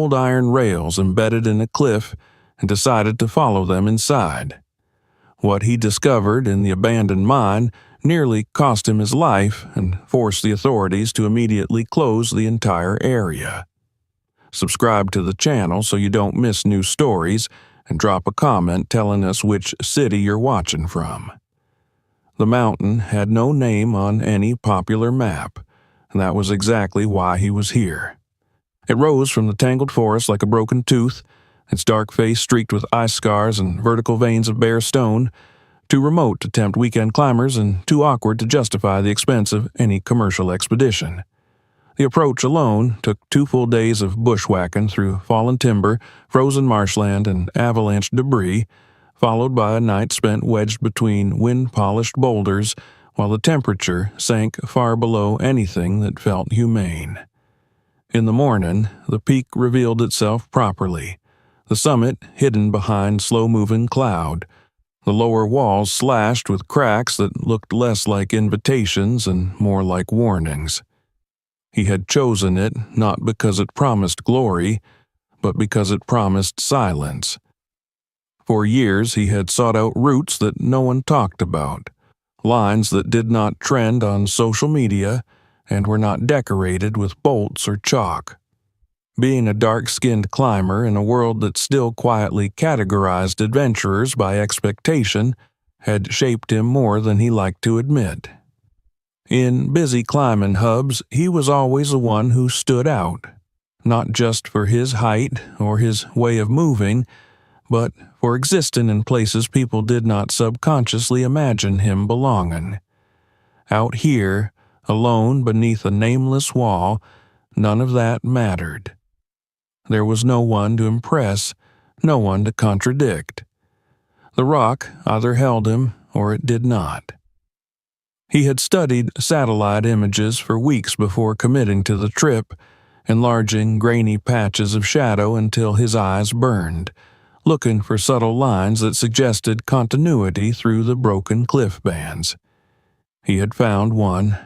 old iron rails embedded in a cliff and decided to follow them inside. What he discovered in the abandoned mine nearly cost him his life and forced the authorities to immediately close the entire area. Subscribe to the channel so you don't miss new stories, and drop a comment telling us which city you're watching from. The mountain had no name on any popular map, and that was exactly why he was here. It rose from the tangled forest like a broken tooth, its dark face streaked with ice scars and vertical veins of bare stone, too remote to tempt weekend climbers and too awkward to justify the expense of any commercial expedition. The approach alone took 2 full days of bushwhacking through fallen timber, frozen marshland, and avalanche debris, followed by a night spent wedged between wind-polished boulders while the temperature sank far below anything that felt humane. In the morning, the peak revealed itself properly, the summit hidden behind slow-moving cloud, the lower walls slashed with cracks that looked less like invitations and more like warnings. He had chosen it not because it promised glory, but because it promised silence. For years he had sought out routes that no one talked about, lines that did not trend on social media and were not decorated with bolts or chalk. Being a dark-skinned climber in a world that still quietly categorized adventurers by expectation had shaped him more than he liked to admit. In busy climbing hubs, he was always the one who stood out, not just for his height or his way of moving, but for existing in places people did not subconsciously imagine him belonging. Out here, alone beneath a nameless wall, none of that mattered. There was no one to impress, no one to contradict. The rock either held him or it did not. He had studied satellite images for weeks before committing to the trip, enlarging grainy patches of shadow until his eyes burned, looking for subtle lines that suggested continuity through the broken cliff bands. He had found one,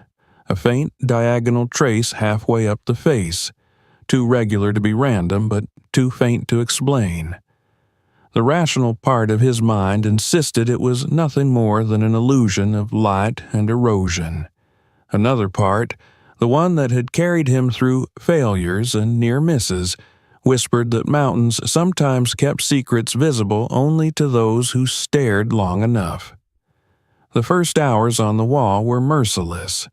a faint diagonal trace halfway up the face, too regular to be random but too faint to explain. The rational part of his mind insisted it was nothing more than an illusion of light and erosion. Another part, the one that had carried him through failures and near misses, whispered that mountains sometimes kept secrets visible only to those who stared long enough. The first hours on the wall were merciless.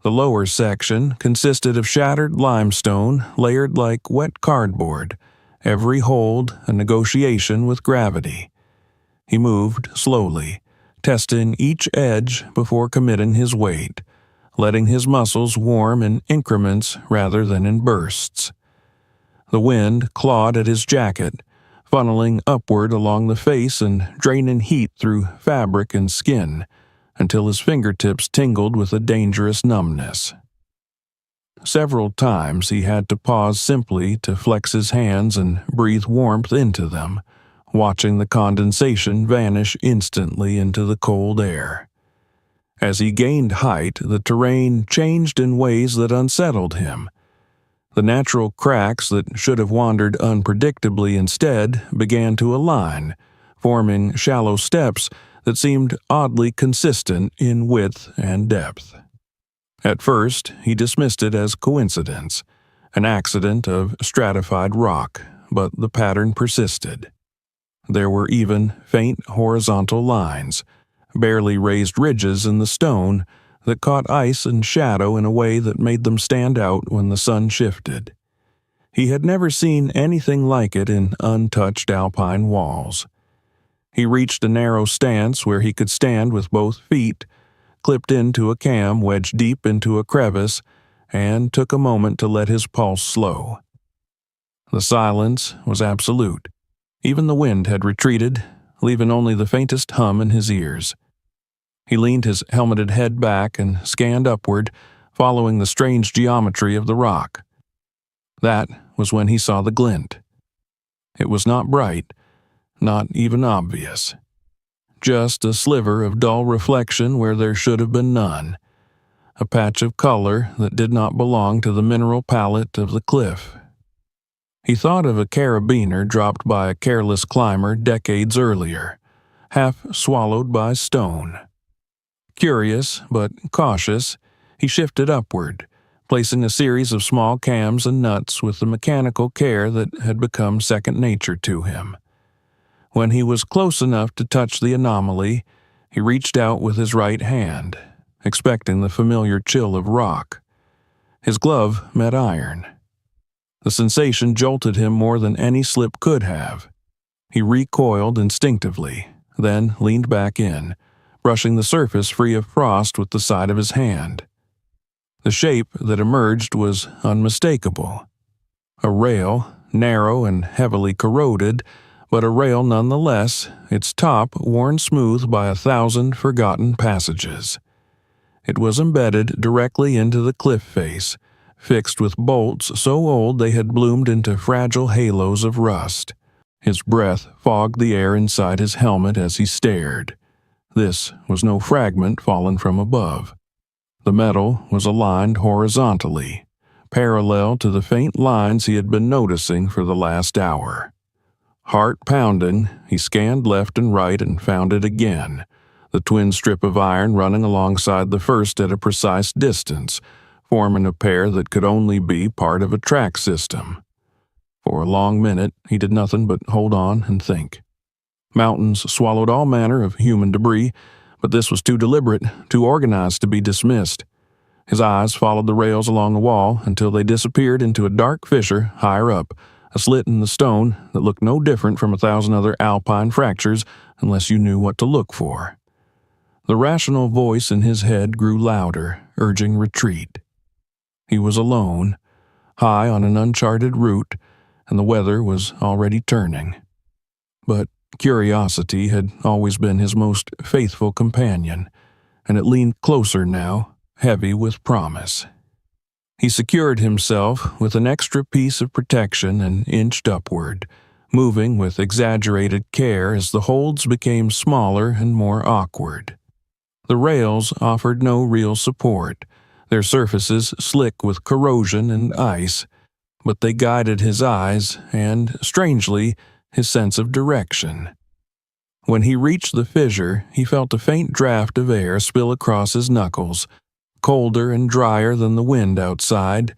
The lower section consisted of shattered limestone layered like wet cardboard, every hold a negotiation with gravity. He moved slowly, testing each edge before committing his weight, letting his muscles warm in increments rather than in bursts. The wind clawed at his jacket, funneling upward along the face and draining heat through fabric and skin, until his fingertips tingled with a dangerous numbness. Several times he had to pause simply to flex his hands and breathe warmth into them, watching the condensation vanish instantly into the cold air. As he gained height, the terrain changed in ways that unsettled him. The natural cracks that should have wandered unpredictably instead began to align, forming shallow steps that seemed oddly consistent in width and depth. At first, he dismissed it as coincidence, an accident of stratified rock, but the pattern persisted. There were even faint horizontal lines, barely raised ridges in the stone that caught ice and shadow in a way that made them stand out when the sun shifted. He had never seen anything like it in untouched alpine walls. He reached a narrow stance where he could stand with both feet, clipped into a cam wedged deep into a crevice, and took a moment to let his pulse slow. The silence was absolute. Even the wind had retreated, leaving only the faintest hum in his ears. He leaned his helmeted head back and scanned upward, following the strange geometry of the rock. That was when he saw the glint. It was not bright, not even obvious. Just a sliver of dull reflection where there should have been none, a patch of color that did not belong to the mineral palette of the cliff. He thought of a carabiner dropped by a careless climber decades earlier, half swallowed by stone. Curious, but cautious, he shifted upward, placing a series of small cams and nuts with the mechanical care that had become second nature to him. When he was close enough to touch the anomaly, he reached out with his right hand, expecting the familiar chill of rock. His glove met iron. The sensation jolted him more than any slip could have. He recoiled instinctively, then leaned back in, brushing the surface free of frost with the side of his hand. The shape that emerged was unmistakable. A rail, narrow and heavily corroded, but a rail nonetheless, its top worn smooth by 1,000 forgotten passages. It was embedded directly into the cliff face, fixed with bolts so old they had bloomed into fragile halos of rust. His breath fogged the air inside his helmet as he stared. This was no fragment fallen from above. The metal was aligned horizontally, parallel to the faint lines he had been noticing for the last hour. Heart pounding, he scanned left and right and found it again, the twin strip of iron running alongside the first at a precise distance, forming a pair that could only be part of a track system. For a long minute, he did nothing but hold on and think. Mountains swallowed all manner of human debris, but this was too deliberate, too organized to be dismissed. His eyes followed the rails along the wall until they disappeared into a dark fissure higher up, a slit in the stone that looked no different from 1,000 other alpine fractures unless you knew what to look for. The rational voice in his head grew louder, urging retreat. He was alone, high on an uncharted route, and the weather was already turning. But curiosity had always been his most faithful companion, and it leaned closer now, heavy with promise. He secured himself with an extra piece of protection and inched upward, moving with exaggerated care as the holds became smaller and more awkward. The rails offered no real support, their surfaces slick with corrosion and ice, but they guided his eyes and, strangely, his sense of direction. When he reached the fissure, he felt a faint draft of air spill across his knuckles, colder and drier than the wind outside,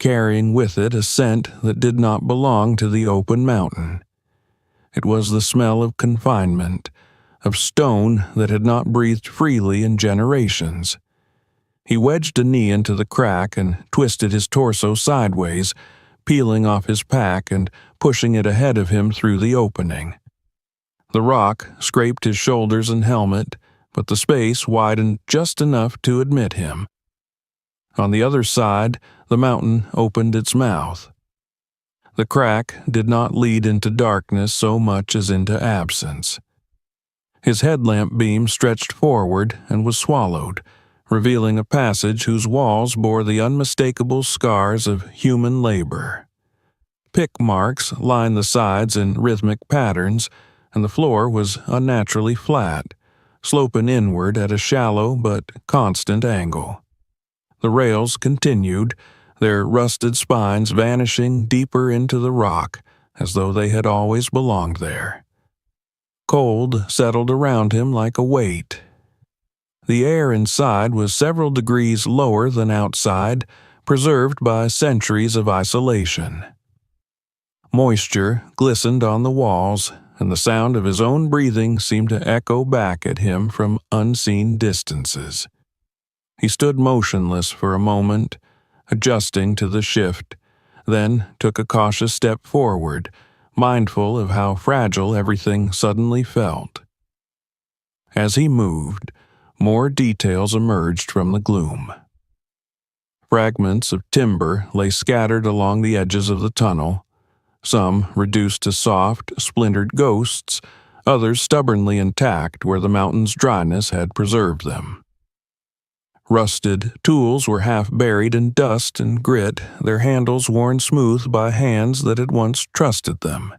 carrying with it a scent that did not belong to the open mountain. It was the smell of confinement, of stone that had not breathed freely in generations. He wedged a knee into the crack and twisted his torso sideways, peeling off his pack and pushing it ahead of him through the opening. The rock scraped his shoulders and helmet, but the space widened just enough to admit him. On the other side, the mountain opened its mouth. The crack did not lead into darkness so much as into absence. His headlamp beam stretched forward and was swallowed, revealing a passage whose walls bore the unmistakable scars of human labor. Pick marks lined the sides in rhythmic patterns, and the floor was unnaturally flat, sloping inward at a shallow but constant angle. The rails continued, their rusted spines vanishing deeper into the rock, as though they had always belonged there. Cold settled around him like a weight. The air inside was several degrees lower than outside, preserved by centuries of isolation. Moisture glistened on the walls, and the sound of his own breathing seemed to echo back at him from unseen distances. He stood motionless for a moment, adjusting to the shift, then took a cautious step forward, mindful of how fragile everything suddenly felt. As he moved, more details emerged from the gloom. Fragments of timber lay scattered along the edges of the tunnel, some reduced to soft, splintered ghosts, others stubbornly intact where the mountain's dryness had preserved them. Rusted tools were half buried in dust and grit, their handles worn smooth by hands that had once trusted them.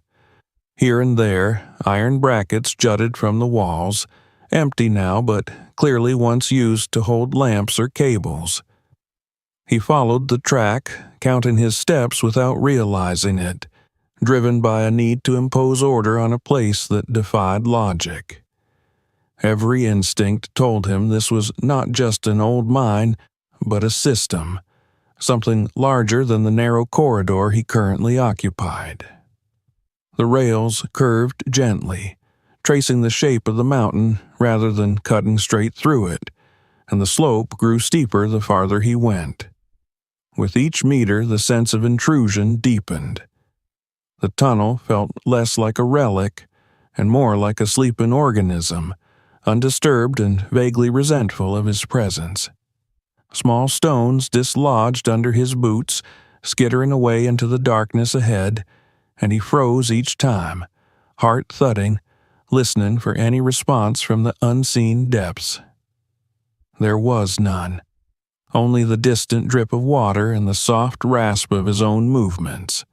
Here and there, iron brackets jutted from the walls, empty now but clearly once used to hold lamps or cables. He followed the track, counting his steps without realizing it, driven by a need to impose order on a place that defied logic. Every instinct told him this was not just an old mine, but a system, something larger than the narrow corridor he currently occupied. The rails curved gently, tracing the shape of the mountain rather than cutting straight through it, and the slope grew steeper the farther he went. With each meter, the sense of intrusion deepened. The tunnel felt less like a relic and more like a sleeping organism, undisturbed and vaguely resentful of his presence. Small stones dislodged under his boots, skittering away into the darkness ahead, and he froze each time, heart thudding, listening for any response from the unseen depths. There was none, only the distant drip of water and the soft rasp of his own movements.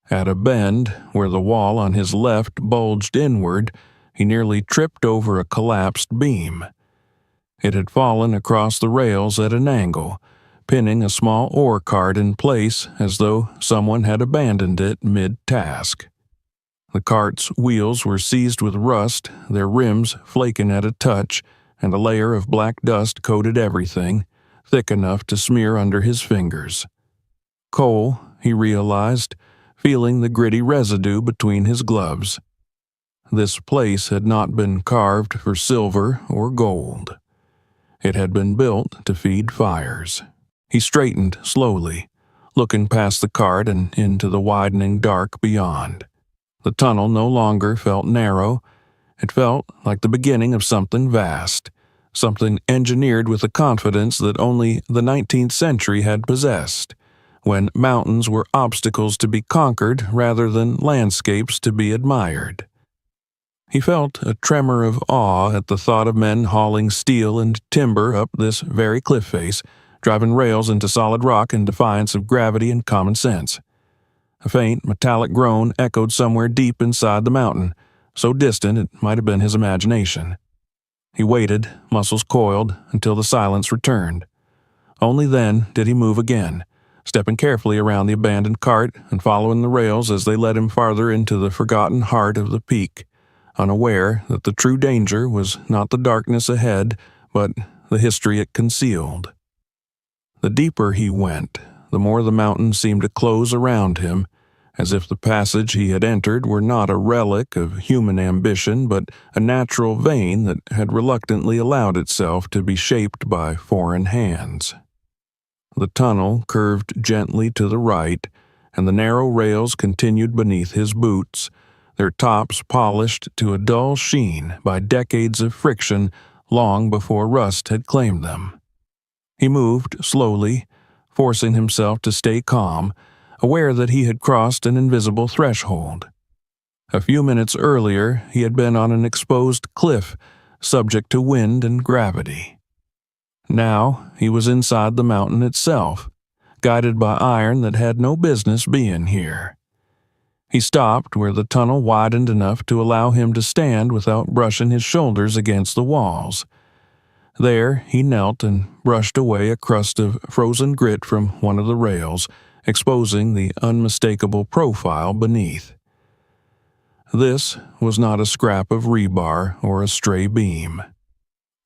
At a bend, where the wall on his left bulged inward, he nearly tripped over a collapsed beam. It had fallen across the rails at an angle, pinning a small ore cart in place as though someone had abandoned it mid-task. The cart's wheels were seized with rust, their rims flaking at a touch, and a layer of black dust coated everything, thick enough to smear under his fingers. Coal, he realized, feeling the gritty residue between his gloves. This place had not been carved for silver or gold. It had been built to feed fires. He straightened slowly, looking past the cart and into the widening dark beyond. The tunnel no longer felt narrow. It felt like the beginning of something vast, something engineered with a confidence that only the 19th century had possessed, when mountains were obstacles to be conquered rather than landscapes to be admired. He felt a tremor of awe at the thought of men hauling steel and timber up this very cliff face, driving rails into solid rock in defiance of gravity and common sense. A faint, metallic groan echoed somewhere deep inside the mountain, so distant it might have been his imagination. He waited, muscles coiled, until the silence returned. Only then did he move again, stepping carefully around the abandoned cart and following the rails as they led him farther into the forgotten heart of the peak, unaware that the true danger was not the darkness ahead, but the history it concealed. The deeper he went, the more the mountain seemed to close around him, as if the passage he had entered were not a relic of human ambition, but a natural vein that had reluctantly allowed itself to be shaped by foreign hands. The tunnel curved gently to the right, and the narrow rails continued beneath his boots, their tops polished to a dull sheen by decades of friction long before rust had claimed them. He moved slowly, forcing himself to stay calm, aware that he had crossed an invisible threshold. A few minutes earlier, he had been on an exposed cliff, subject to wind and gravity. Now, he was inside the mountain itself, guided by iron that had no business being here. He stopped where the tunnel widened enough to allow him to stand without brushing his shoulders against the walls. There, he knelt and brushed away a crust of frozen grit from one of the rails, exposing the unmistakable profile beneath. This was not a scrap of rebar or a stray beam.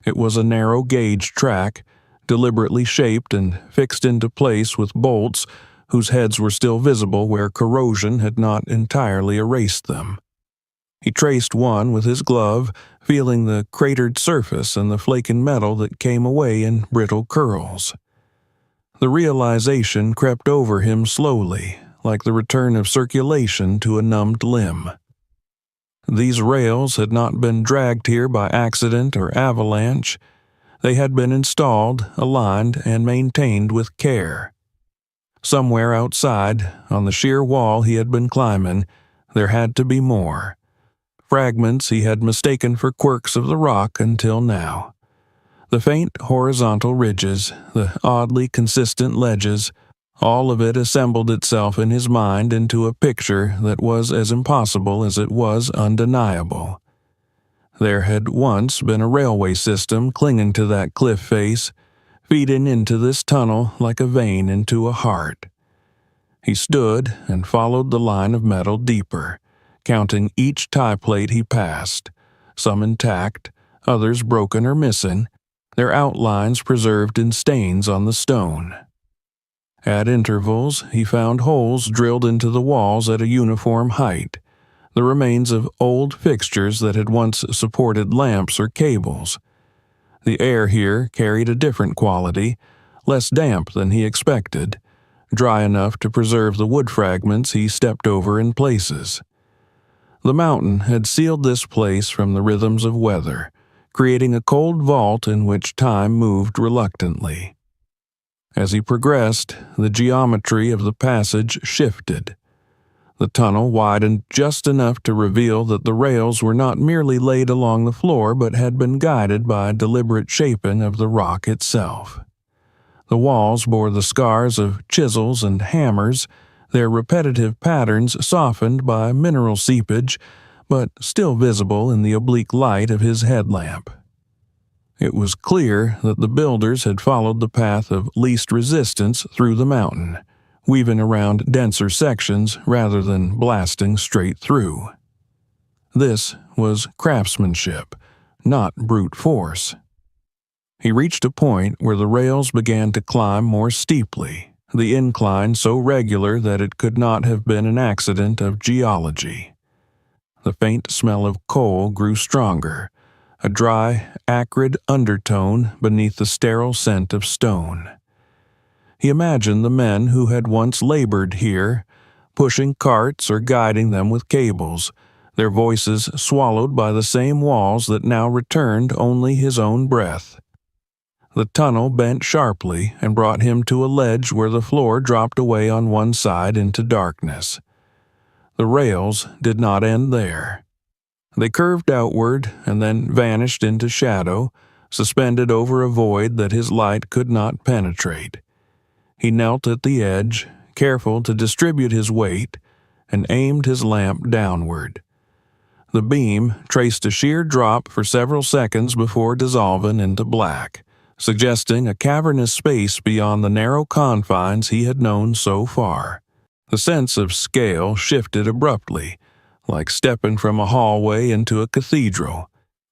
It was a narrow gauge track, deliberately shaped and fixed into place with bolts whose heads were still visible where corrosion had not entirely erased them. He traced one with his glove, feeling the cratered surface and the flaking metal that came away in brittle curls. The realization crept over him slowly, like the return of circulation to a numbed limb. These rails had not been dragged here by accident or avalanche. They had been installed, aligned, and maintained with care. Somewhere outside, on the sheer wall he had been climbing, there had to be more. Fragments he had mistaken for quirks of the rock until now. The faint horizontal ridges, the oddly consistent ledges, all of it assembled itself in his mind into a picture that was as impossible as it was undeniable. There had once been a railway system clinging to that cliff face, feeding into this tunnel like a vein into a heart. He stood and followed the line of metal deeper, counting each tie plate he passed, some intact, others broken or missing, their outlines preserved in stains on the stone. At intervals, he found holes drilled into the walls at a uniform height, the remains of old fixtures that had once supported lamps or cables. The air here carried a different quality, less damp than he expected, dry enough to preserve the wood fragments he stepped over in places. The mountain had sealed this place from the rhythms of weather, creating a cold vault in which time moved reluctantly. As he progressed, the geometry of the passage shifted. The tunnel widened just enough to reveal that the rails were not merely laid along the floor but had been guided by deliberate shaping of the rock itself. The walls bore the scars of chisels and hammers, their repetitive patterns softened by mineral seepage, but still visible in the oblique light of his headlamp. It was clear that the builders had followed the path of least resistance through the mountain, weaving around denser sections rather than blasting straight through. This was craftsmanship, not brute force. He reached a point where the rails began to climb more steeply, the incline so regular that it could not have been an accident of geology. The faint smell of coal grew stronger, a dry, acrid undertone beneath the sterile scent of stone. He imagined the men who had once labored here, pushing carts or guiding them with cables, their voices swallowed by the same walls that now returned only his own breath. The tunnel bent sharply and brought him to a ledge where the floor dropped away on one side into darkness. The rails did not end there. They curved outward and then vanished into shadow, suspended over a void that his light could not penetrate. He knelt at the edge, careful to distribute his weight, and aimed his lamp downward. The beam traced a sheer drop for several seconds before dissolving into black, suggesting a cavernous space beyond the narrow confines he had known so far. The sense of scale shifted abruptly, like stepping from a hallway into a cathedral.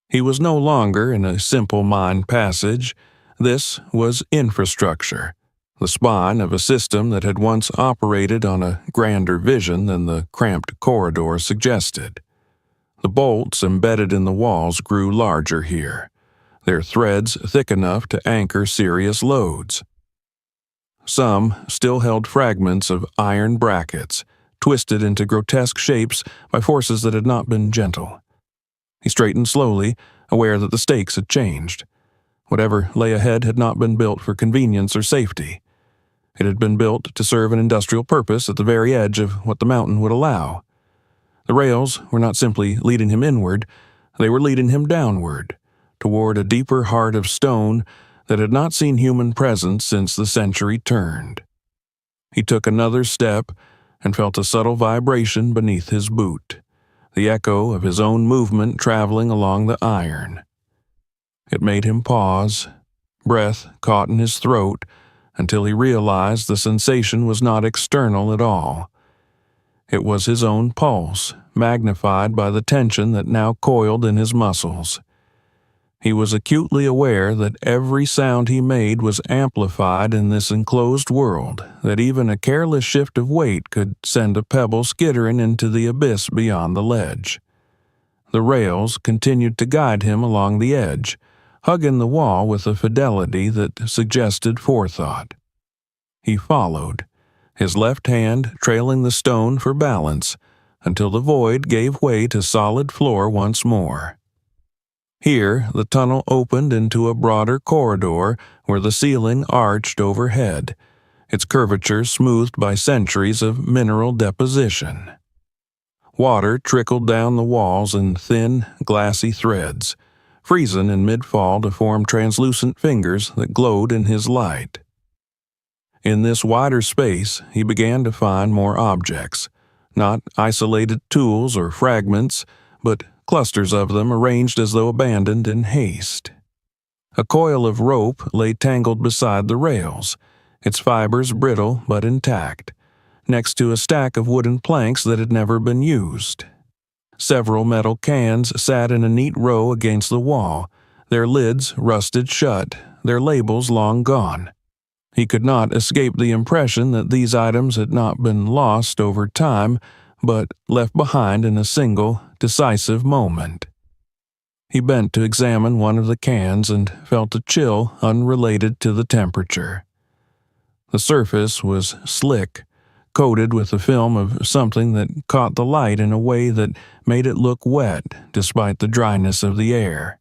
He was no longer in a simple mine passage. This was infrastructure, the spine of a system that had once operated on a grander vision than the cramped corridor suggested. The bolts embedded in the walls grew larger here, their threads thick enough to anchor serious loads. Some still held fragments of iron brackets, twisted into grotesque shapes by forces that had not been gentle. He straightened slowly, aware that the stakes had changed. Whatever lay ahead had not been built for convenience or safety. It had been built to serve an industrial purpose at the very edge of what the mountain would allow. The rails were not simply leading him inward, they were leading him downward, toward a deeper heart of stone that had not seen human presence since the century turned. He took another step and felt a subtle vibration beneath his boot, the echo of his own movement traveling along the iron. It made him pause, breath caught in his throat, until he realized the sensation was not external at all. It was his own pulse, magnified by the tension that now coiled in his muscles. He was acutely aware that every sound he made was amplified in this enclosed world, that even a careless shift of weight could send a pebble skittering into the abyss beyond the ledge. The rails continued to guide him along the edge, hugging the wall with a fidelity that suggested forethought. He followed, his left hand trailing the stone for balance, until the void gave way to solid floor once more. Here, the tunnel opened into a broader corridor where the ceiling arched overhead, its curvature smoothed by centuries of mineral deposition. Water trickled down the walls in thin, glassy threads, freezing in mid-fall to form translucent fingers that glowed in his light. In this wider space, he began to find more objects, not isolated tools or fragments, but clusters of them arranged as though abandoned in haste. A coil of rope lay tangled beside the rails, its fibers brittle but intact, next to a stack of wooden planks that had never been used. Several metal cans sat in a neat row against the wall, their lids rusted shut, their labels long gone. He could not escape the impression that these items had not been lost over time, but left behind in a single, decisive moment. He bent to examine one of the cans and felt a chill unrelated to the temperature. The surface was slick, coated with a film of something that caught the light in a way that made it look wet despite the dryness of the air.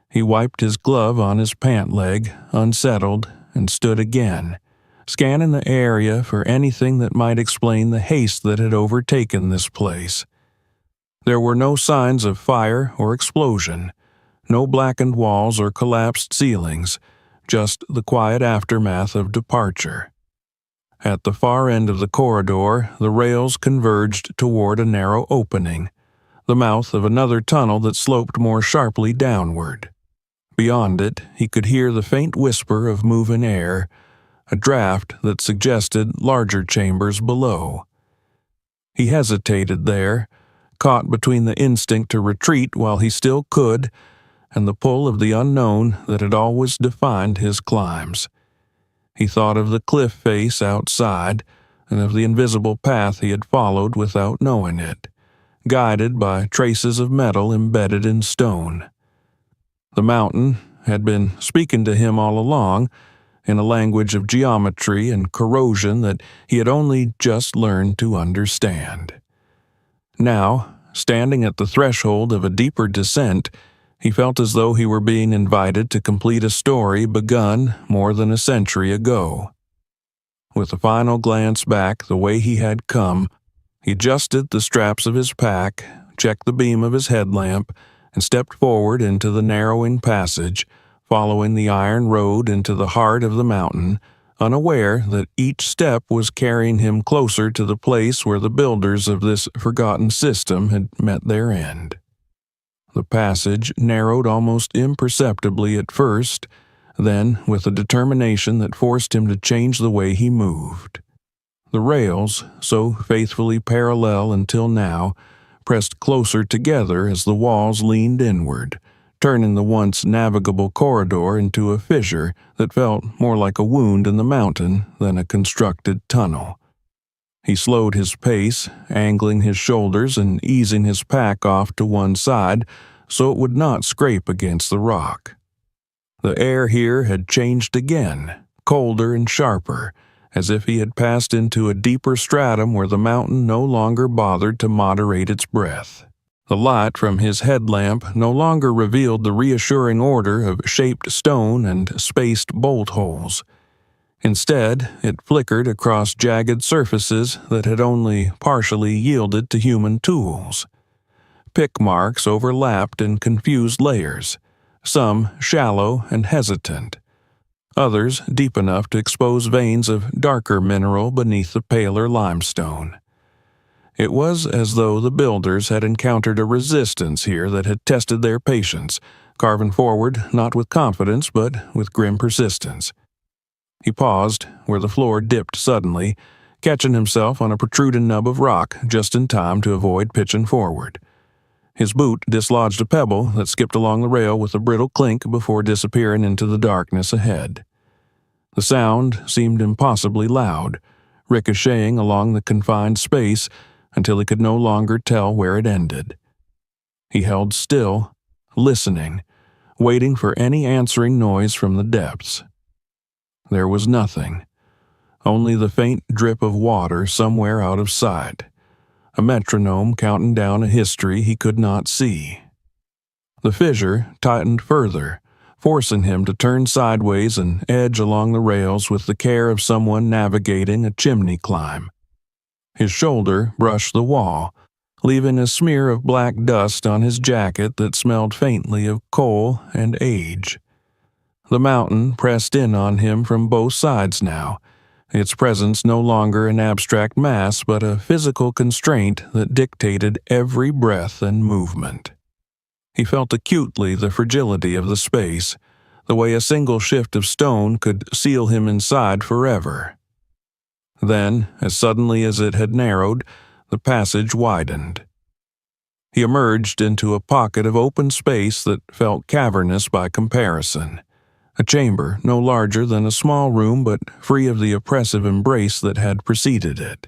He wiped his glove on his pant leg, unsettled, and stood again, scanning the area for anything that might explain the haste that had overtaken this place. There were no signs of fire or explosion, no blackened walls or collapsed ceilings, just the quiet aftermath of departure. At the far end of the corridor, the rails converged toward a narrow opening, the mouth of another tunnel that sloped more sharply downward. Beyond it, he could hear the faint whisper of moving air, a draft that suggested larger chambers below. He hesitated there, caught between the instinct to retreat while he still could, and the pull of the unknown that had always defined his climbs. He thought of the cliff face outside, and of the invisible path he had followed without knowing it, guided by traces of metal embedded in stone. The mountain had been speaking to him all along, in a language of geometry and corrosion that he had only just learned to understand. Now, standing at the threshold of a deeper descent, he felt as though he were being invited to complete a story begun more than a century ago. With a final glance back the way he had come, he adjusted the straps of his pack, checked the beam of his headlamp, and stepped forward into the narrowing passage, following the iron road into the heart of the mountain, unaware that each step was carrying him closer to the place where the builders of this forgotten system had met their end. The passage narrowed almost imperceptibly at first, then with a determination that forced him to change the way he moved. The rails, so faithfully parallel until now, pressed closer together as the walls leaned inward, turning the once navigable corridor into a fissure that felt more like a wound in the mountain than a constructed tunnel. He slowed his pace, angling his shoulders and easing his pack off to one side so it would not scrape against the rock. The air here had changed again, colder and sharper, as if he had passed into a deeper stratum where the mountain no longer bothered to moderate its breath. The light from his headlamp no longer revealed the reassuring order of shaped stone and spaced bolt holes. Instead, it flickered across jagged surfaces that had only partially yielded to human tools. Pick marks overlapped in confused layers, some shallow and hesitant, others deep enough to expose veins of darker mineral beneath the paler limestone. It was as though the builders had encountered a resistance here that had tested their patience, carving forward not with confidence but with grim persistence. He paused where the floor dipped suddenly, catching himself on a protruding nub of rock just in time to avoid pitching forward. His boot dislodged a pebble that skipped along the rail with a brittle clink before disappearing into the darkness ahead. The sound seemed impossibly loud, ricocheting along the confined space until he could no longer tell where it ended. He held still, listening, waiting for any answering noise from the depths. There was nothing, only the faint drip of water somewhere out of sight, a metronome counting down a history he could not see. The fissure tightened further, forcing him to turn sideways and edge along the rails with the care of someone navigating a chimney climb. His shoulder brushed the wall, leaving a smear of black dust on his jacket that smelled faintly of coal and age. The mountain pressed in on him from both sides now, its presence no longer an abstract mass but a physical constraint that dictated every breath and movement. He felt acutely the fragility of the space, the way a single shift of stone could seal him inside forever. Then, as suddenly as it had narrowed, the passage widened. He emerged into a pocket of open space that felt cavernous by comparison, a chamber no larger than a small room but free of the oppressive embrace that had preceded it.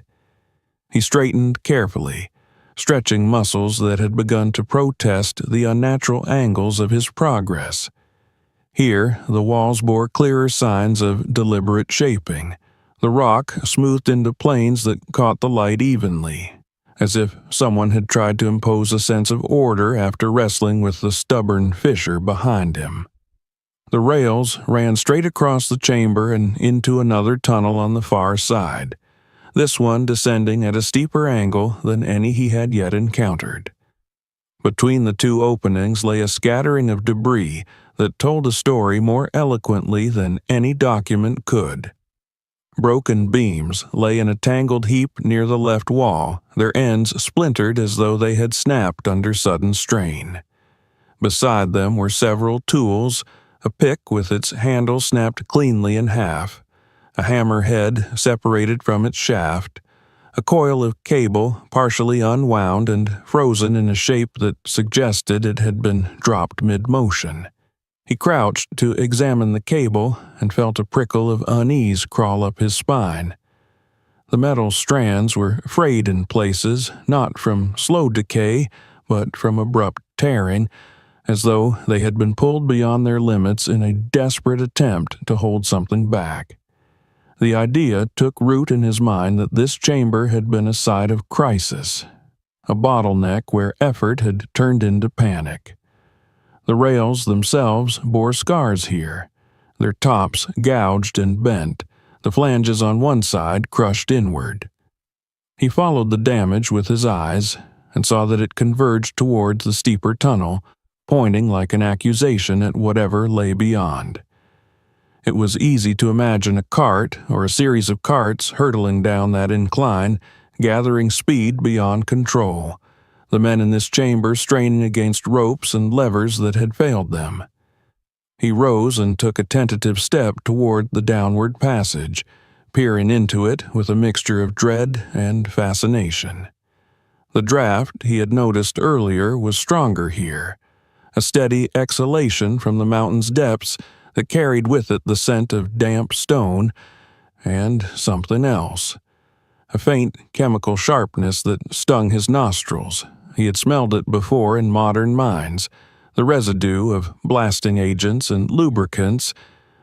He straightened carefully, stretching muscles that had begun to protest the unnatural angles of his progress. Here, the walls bore clearer signs of deliberate shaping, the rock smoothed into planes that caught the light evenly, as if someone had tried to impose a sense of order after wrestling with the stubborn fissure behind him. The rails ran straight across the chamber and into another tunnel on the far side, this one descending at a steeper angle than any he had yet encountered. Between the two openings lay a scattering of debris that told a story more eloquently than any document could. Broken beams lay in a tangled heap near the left wall, their ends splintered as though they had snapped under sudden strain. Beside them were several tools, a pick with its handle snapped cleanly in half, a hammer head separated from its shaft, a coil of cable partially unwound and frozen in a shape that suggested it had been dropped mid-motion. He crouched to examine the cable and felt a prickle of unease crawl up his spine. The metal strands were frayed in places, not from slow decay, but from abrupt tearing, as though they had been pulled beyond their limits in a desperate attempt to hold something back. The idea took root in his mind that this chamber had been a site of crisis, a bottleneck where effort had turned into panic. The rails themselves bore scars here, their tops gouged and bent, the flanges on one side crushed inward. He followed the damage with his eyes and saw that it converged towards the steeper tunnel, pointing like an accusation at whatever lay beyond. It was easy to imagine a cart or a series of carts hurtling down that incline, gathering speed beyond control, the men in this chamber straining against ropes and levers that had failed them. He rose and took a tentative step toward the downward passage, peering into it with a mixture of dread and fascination. The draft he had noticed earlier was stronger here, a steady exhalation from the mountain's depths that carried with it the scent of damp stone and something else, a faint chemical sharpness that stung his nostrils. He had smelled it before in modern mines, the residue of blasting agents and lubricants,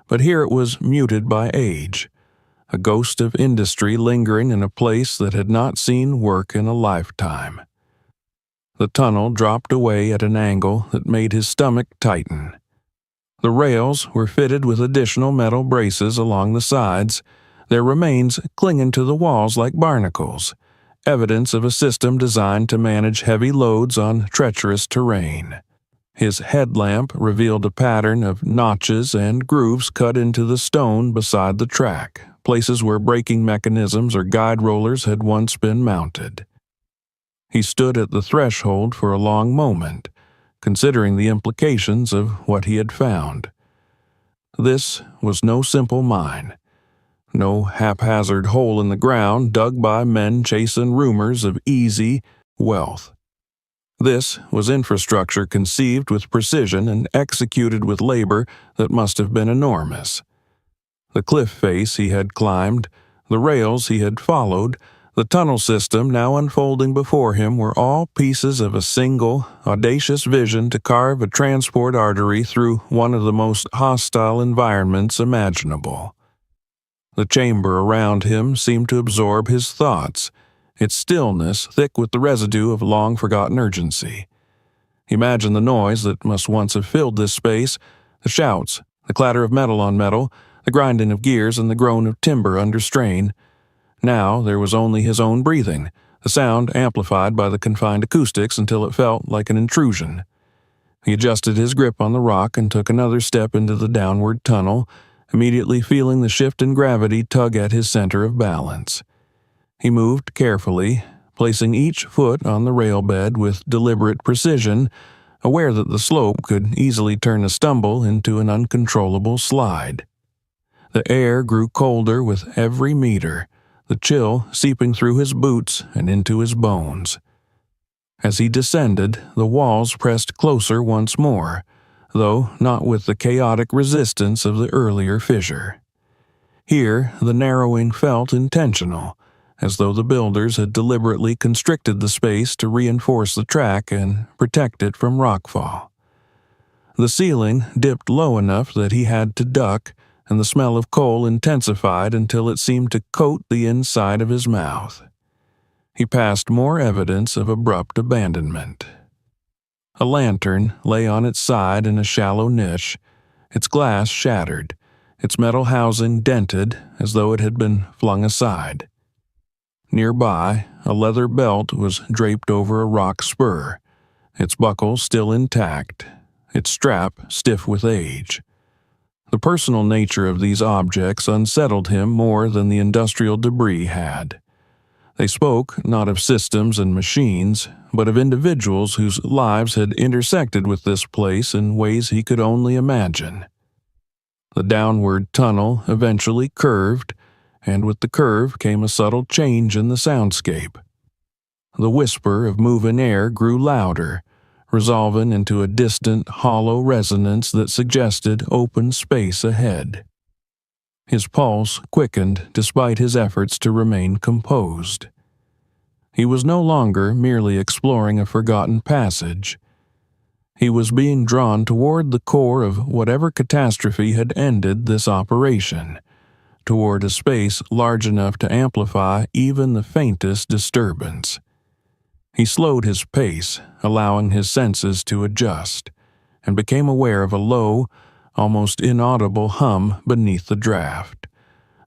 but here it was muted by age, a ghost of industry lingering in a place that had not seen work in a lifetime. The tunnel dropped away at an angle that made his stomach tighten. The rails were fitted with additional metal braces along the sides, their remains clinging to the walls like barnacles, evidence of a system designed to manage heavy loads on treacherous terrain. His headlamp revealed a pattern of notches and grooves cut into the stone beside the track, places where braking mechanisms or guide rollers had once been mounted. He stood at the threshold for a long moment, considering the implications of what he had found. This was no simple mine, no haphazard hole in the ground dug by men chasing rumors of easy wealth. This was infrastructure conceived with precision and executed with labor that must have been enormous. The cliff face he had climbed, the rails he had followed, the tunnel system now unfolding before him were all pieces of a single, audacious vision to carve a transport artery through one of the most hostile environments imaginable. The chamber around him seemed to absorb his thoughts, its stillness thick with the residue of long-forgotten urgency. Imagine the noise that must once have filled this space, the shouts, the clatter of metal on metal, the grinding of gears and the groan of timber under strain. Now there was only his own breathing, the sound amplified by the confined acoustics until it felt like an intrusion. He adjusted his grip on the rock and took another step into the downward tunnel, immediately feeling the shift in gravity tug at his center of balance. He moved carefully, placing each foot on the rail bed with deliberate precision, aware that the slope could easily turn a stumble into an uncontrollable slide. The air grew colder with every meter, the chill seeping through his boots and into his bones. As he descended, the walls pressed closer once more, though not with the chaotic resistance of the earlier fissure. Here, the narrowing felt intentional, as though the builders had deliberately constricted the space to reinforce the track and protect it from rockfall. The ceiling dipped low enough that he had to duck, and the smell of coal intensified until it seemed to coat the inside of his mouth. He passed more evidence of abrupt abandonment. A lantern lay on its side in a shallow niche, its glass shattered, its metal housing dented as though it had been flung aside. Nearby, a leather belt was draped over a rock spur, its buckle still intact, its strap stiff with age. The personal nature of these objects unsettled him more than the industrial debris had. They spoke not of systems and machines, but of individuals whose lives had intersected with this place in ways he could only imagine. The downward tunnel eventually curved, and with the curve came a subtle change in the soundscape. The whisper of moving air grew louder, resolving into a distant, hollow resonance that suggested open space ahead. His pulse quickened despite his efforts to remain composed. He was no longer merely exploring a forgotten passage. He was being drawn toward the core of whatever catastrophe had ended this operation, toward a space large enough to amplify even the faintest disturbance. He slowed his pace, allowing his senses to adjust, and became aware of a low, almost inaudible hum beneath the draft,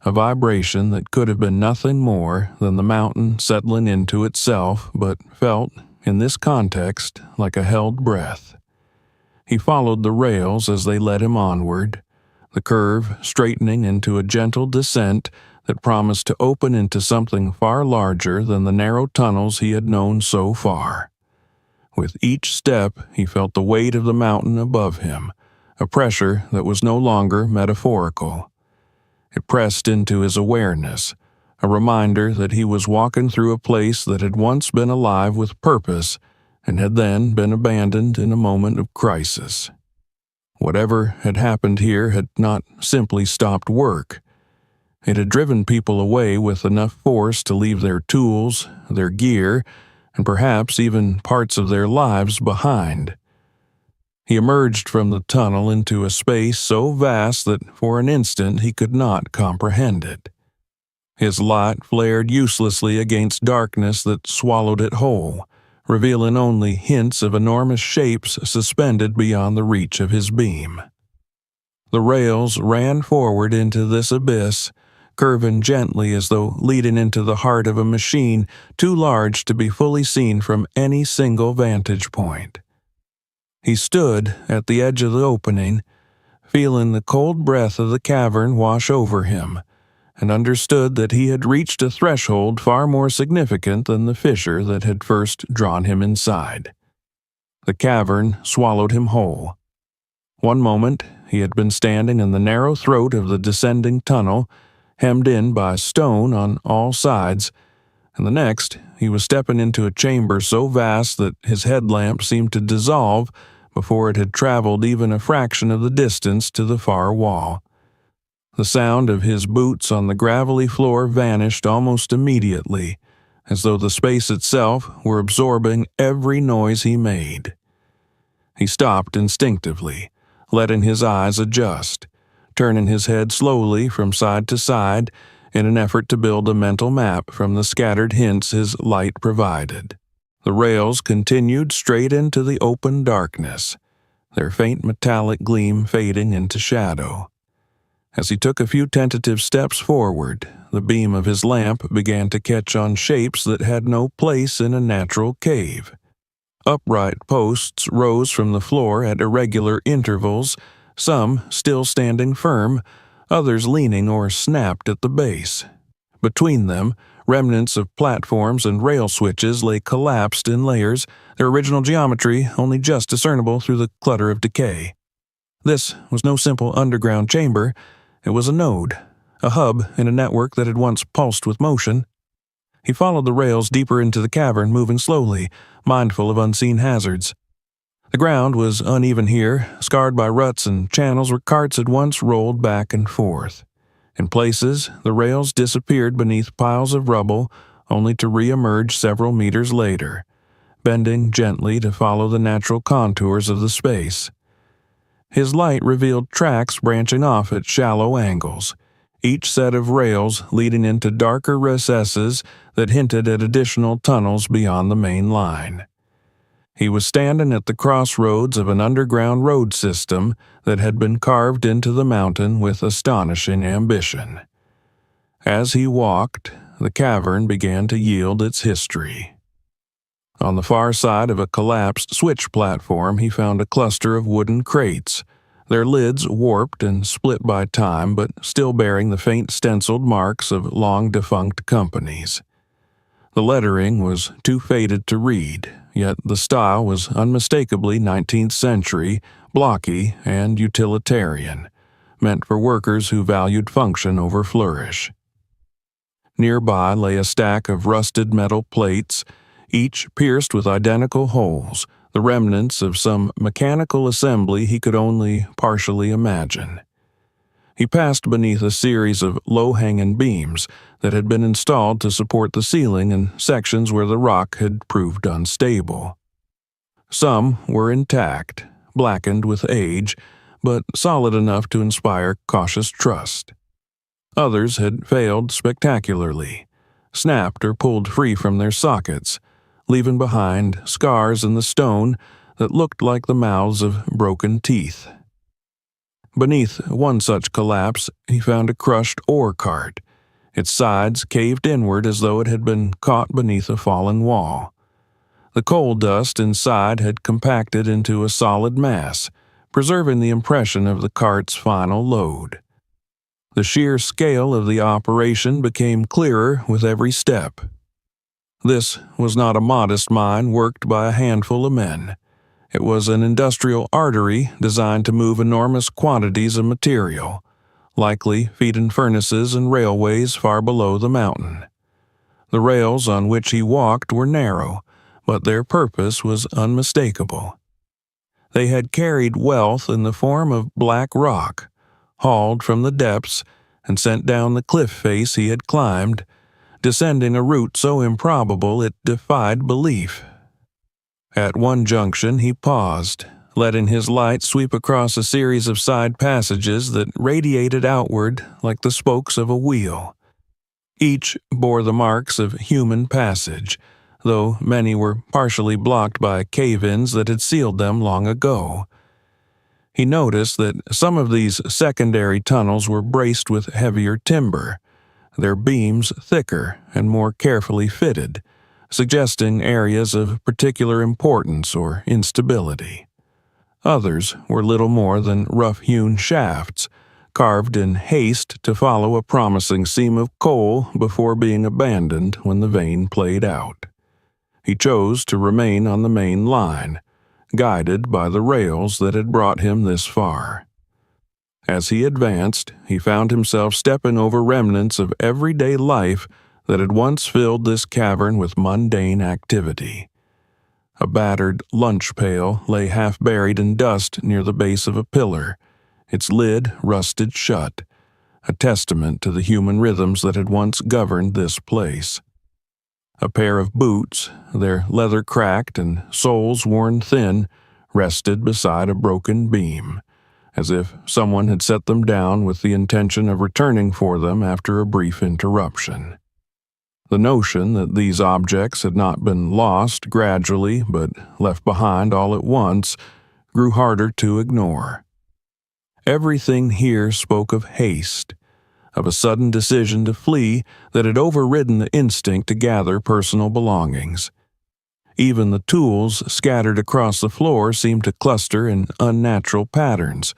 a vibration that could have been nothing more than the mountain settling into itself, but felt, in this context, like a held breath. He followed the rails as they led him onward, the curve straightening into a gentle descent that promised to open into something far larger than the narrow tunnels he had known so far. With each step, he felt the weight of the mountain above him, a pressure that was no longer metaphorical. It pressed into his awareness, a reminder that he was walking through a place that had once been alive with purpose and had then been abandoned in a moment of crisis. Whatever had happened here had not simply stopped work. It had driven people away with enough force to leave their tools, their gear, and perhaps even parts of their lives behind. He emerged from the tunnel into a space so vast that for an instant he could not comprehend it. His light flared uselessly against darkness that swallowed it whole, revealing only hints of enormous shapes suspended beyond the reach of his beam. The rails ran forward into this abyss, curving gently as though leading into the heart of a machine too large to be fully seen from any single vantage point. He stood at the edge of the opening, feeling the cold breath of the cavern wash over him, and understood that he had reached a threshold far more significant than the fissure that had first drawn him inside. The cavern swallowed him whole. One moment, he had been standing in the narrow throat of the descending tunnel, hemmed in by stone on all sides, and the next, he was stepping into a chamber so vast that his headlamp seemed to dissolve before it had traveled even a fraction of the distance to the far wall. The sound of his boots on the gravelly floor vanished almost immediately, as though the space itself were absorbing every noise he made. He stopped instinctively, letting his eyes adjust, turning his head slowly from side to side in an effort to build a mental map from the scattered hints his light provided. The rails continued straight into the open darkness, their faint metallic gleam fading into shadow. As he took a few tentative steps forward, the beam of his lamp began to catch on shapes that had no place in a natural cave. Upright posts rose from the floor at irregular intervals, some still standing firm, others leaning or snapped at the base. Between them, remnants of platforms and rail switches lay collapsed in layers, their original geometry only just discernible through the clutter of decay. This was no simple underground chamber. It was a node, a hub in a network that had once pulsed with motion. He followed the rails deeper into the cavern, moving slowly, mindful of unseen hazards. The ground was uneven here, scarred by ruts and channels where carts had once rolled back and forth. In places, the rails disappeared beneath piles of rubble, only to re-emerge several meters later, bending gently to follow the natural contours of the space. His light revealed tracks branching off at shallow angles, each set of rails leading into darker recesses that hinted at additional tunnels beyond the main line. He was standing at the crossroads of an underground road system that had been carved into the mountain with astonishing ambition. As he walked, the cavern began to yield its history. On the far side of a collapsed switch platform, he found a cluster of wooden crates, their lids warped and split by time but still bearing the faint stenciled marks of long-defunct companies. The lettering was too faded to read, yet the style was unmistakably 19th century, blocky, and utilitarian, meant for workers who valued function over flourish. Nearby lay a stack of rusted metal plates, each pierced with identical holes, the remnants of some mechanical assembly he could only partially imagine. He passed beneath a series of low-hanging beams that had been installed to support the ceiling in sections where the rock had proved unstable. Some were intact, blackened with age, but solid enough to inspire cautious trust. Others had failed spectacularly, snapped or pulled free from their sockets, leaving behind scars in the stone that looked like the mouths of broken teeth. Beneath one such collapse, he found a crushed ore cart, its sides caved inward as though it had been caught beneath a falling wall. The coal dust inside had compacted into a solid mass, preserving the impression of the cart's final load. The sheer scale of the operation became clearer with every step. This was not a modest mine worked by a handful of men. It was an industrial artery designed to move enormous quantities of material, likely feeding furnaces and railways far below the mountain. The rails on which he walked were narrow, but their purpose was unmistakable. They had carried wealth in the form of black rock, hauled from the depths and sent down the cliff face he had climbed, descending a route so improbable it defied belief. At one junction he paused, letting his light sweep across a series of side passages that radiated outward like the spokes of a wheel. Each bore the marks of human passage, though many were partially blocked by cave-ins that had sealed them long ago. He noticed that some of these secondary tunnels were braced with heavier timber, their beams thicker and more carefully fitted, suggesting areas of particular importance or instability. Others were little more than rough-hewn shafts, carved in haste to follow a promising seam of coal before being abandoned when the vein played out. He chose to remain on the main line, guided by the rails that had brought him this far. As he advanced, he found himself stepping over remnants of everyday life that had once filled this cavern with mundane activity. A battered lunch pail lay half buried in dust near the base of a pillar, its lid rusted shut, a testament to the human rhythms that had once governed this place. A pair of boots, their leather cracked and soles worn thin, rested beside a broken beam, as if someone had set them down with the intention of returning for them after a brief interruption. The notion that these objects had not been lost gradually but left behind all at once grew harder to ignore. Everything here spoke of haste, of a sudden decision to flee that had overridden the instinct to gather personal belongings. Even the tools scattered across the floor seemed to cluster in unnatural patterns,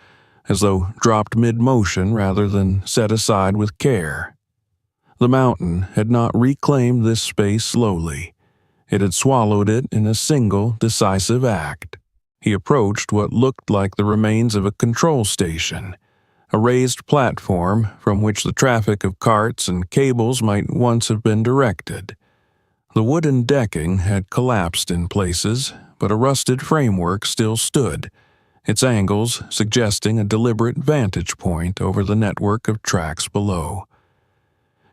as though dropped mid-motion rather than set aside with care. The mountain had not reclaimed this space slowly. It had swallowed it in a single, decisive act. He approached what looked like the remains of a control station, a raised platform from which the traffic of carts and cables might once have been directed. The wooden decking had collapsed in places, but a rusted framework still stood, its angles suggesting a deliberate vantage point over the network of tracks below.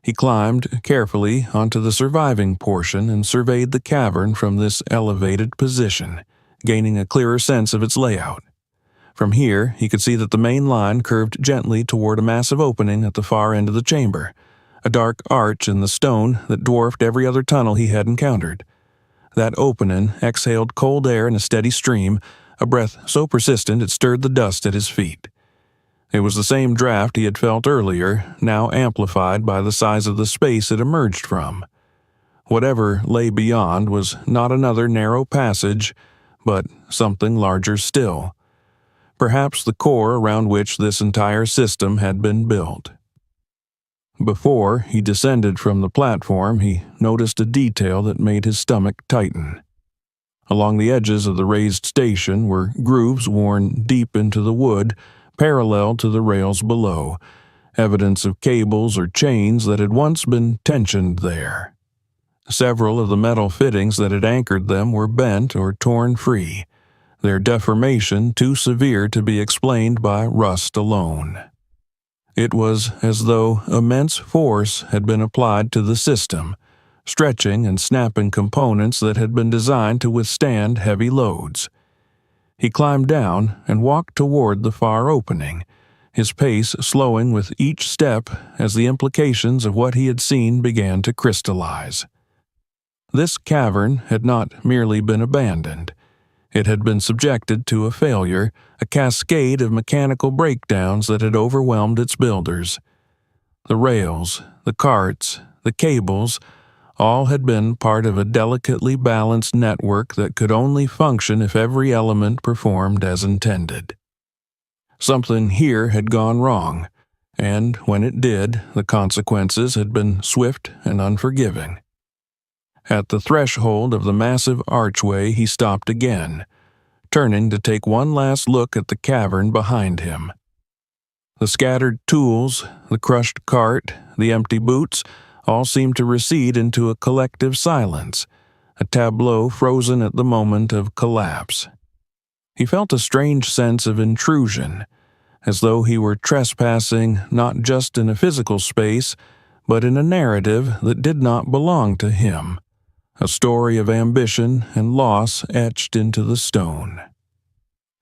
He climbed carefully onto the surviving portion and surveyed the cavern from this elevated position, gaining a clearer sense of its layout. From here, he could see that the main line curved gently toward a massive opening at the far end of the chamber, a dark arch in the stone that dwarfed every other tunnel he had encountered. That opening exhaled cold air in a steady stream, a breath so persistent it stirred the dust at his feet. It was the same draft he had felt earlier, now amplified by the size of the space it emerged from. Whatever lay beyond was not another narrow passage, but something larger still. Perhaps the core around which this entire system had been built. Before he descended from the platform, he noticed a detail that made his stomach tighten. Along the edges of the raised station were grooves worn deep into the wood, parallel to the rails below, evidence of cables or chains that had once been tensioned there. Several of the metal fittings that had anchored them were bent or torn free, their deformation too severe to be explained by rust alone. It was as though immense force had been applied to the system, stretching and snapping components that had been designed to withstand heavy loads. He climbed down and walked toward the far opening, his pace slowing with each step as the implications of what he had seen began to crystallize. This cavern had not merely been abandoned. It had been subjected to a failure, a cascade of mechanical breakdowns that had overwhelmed its builders. The rails, the carts, the cables, all had been part of a delicately balanced network that could only function if every element performed as intended. Something here had gone wrong, and when it did, the consequences had been swift and unforgiving. At the threshold of the massive archway, he stopped again, turning to take one last look at the cavern behind him. The scattered tools, the crushed cart, the empty boots, all seemed to recede into a collective silence, a tableau frozen at the moment of collapse. He felt a strange sense of intrusion, as though he were trespassing not just in a physical space, but in a narrative that did not belong to him, a story of ambition and loss etched into the stone.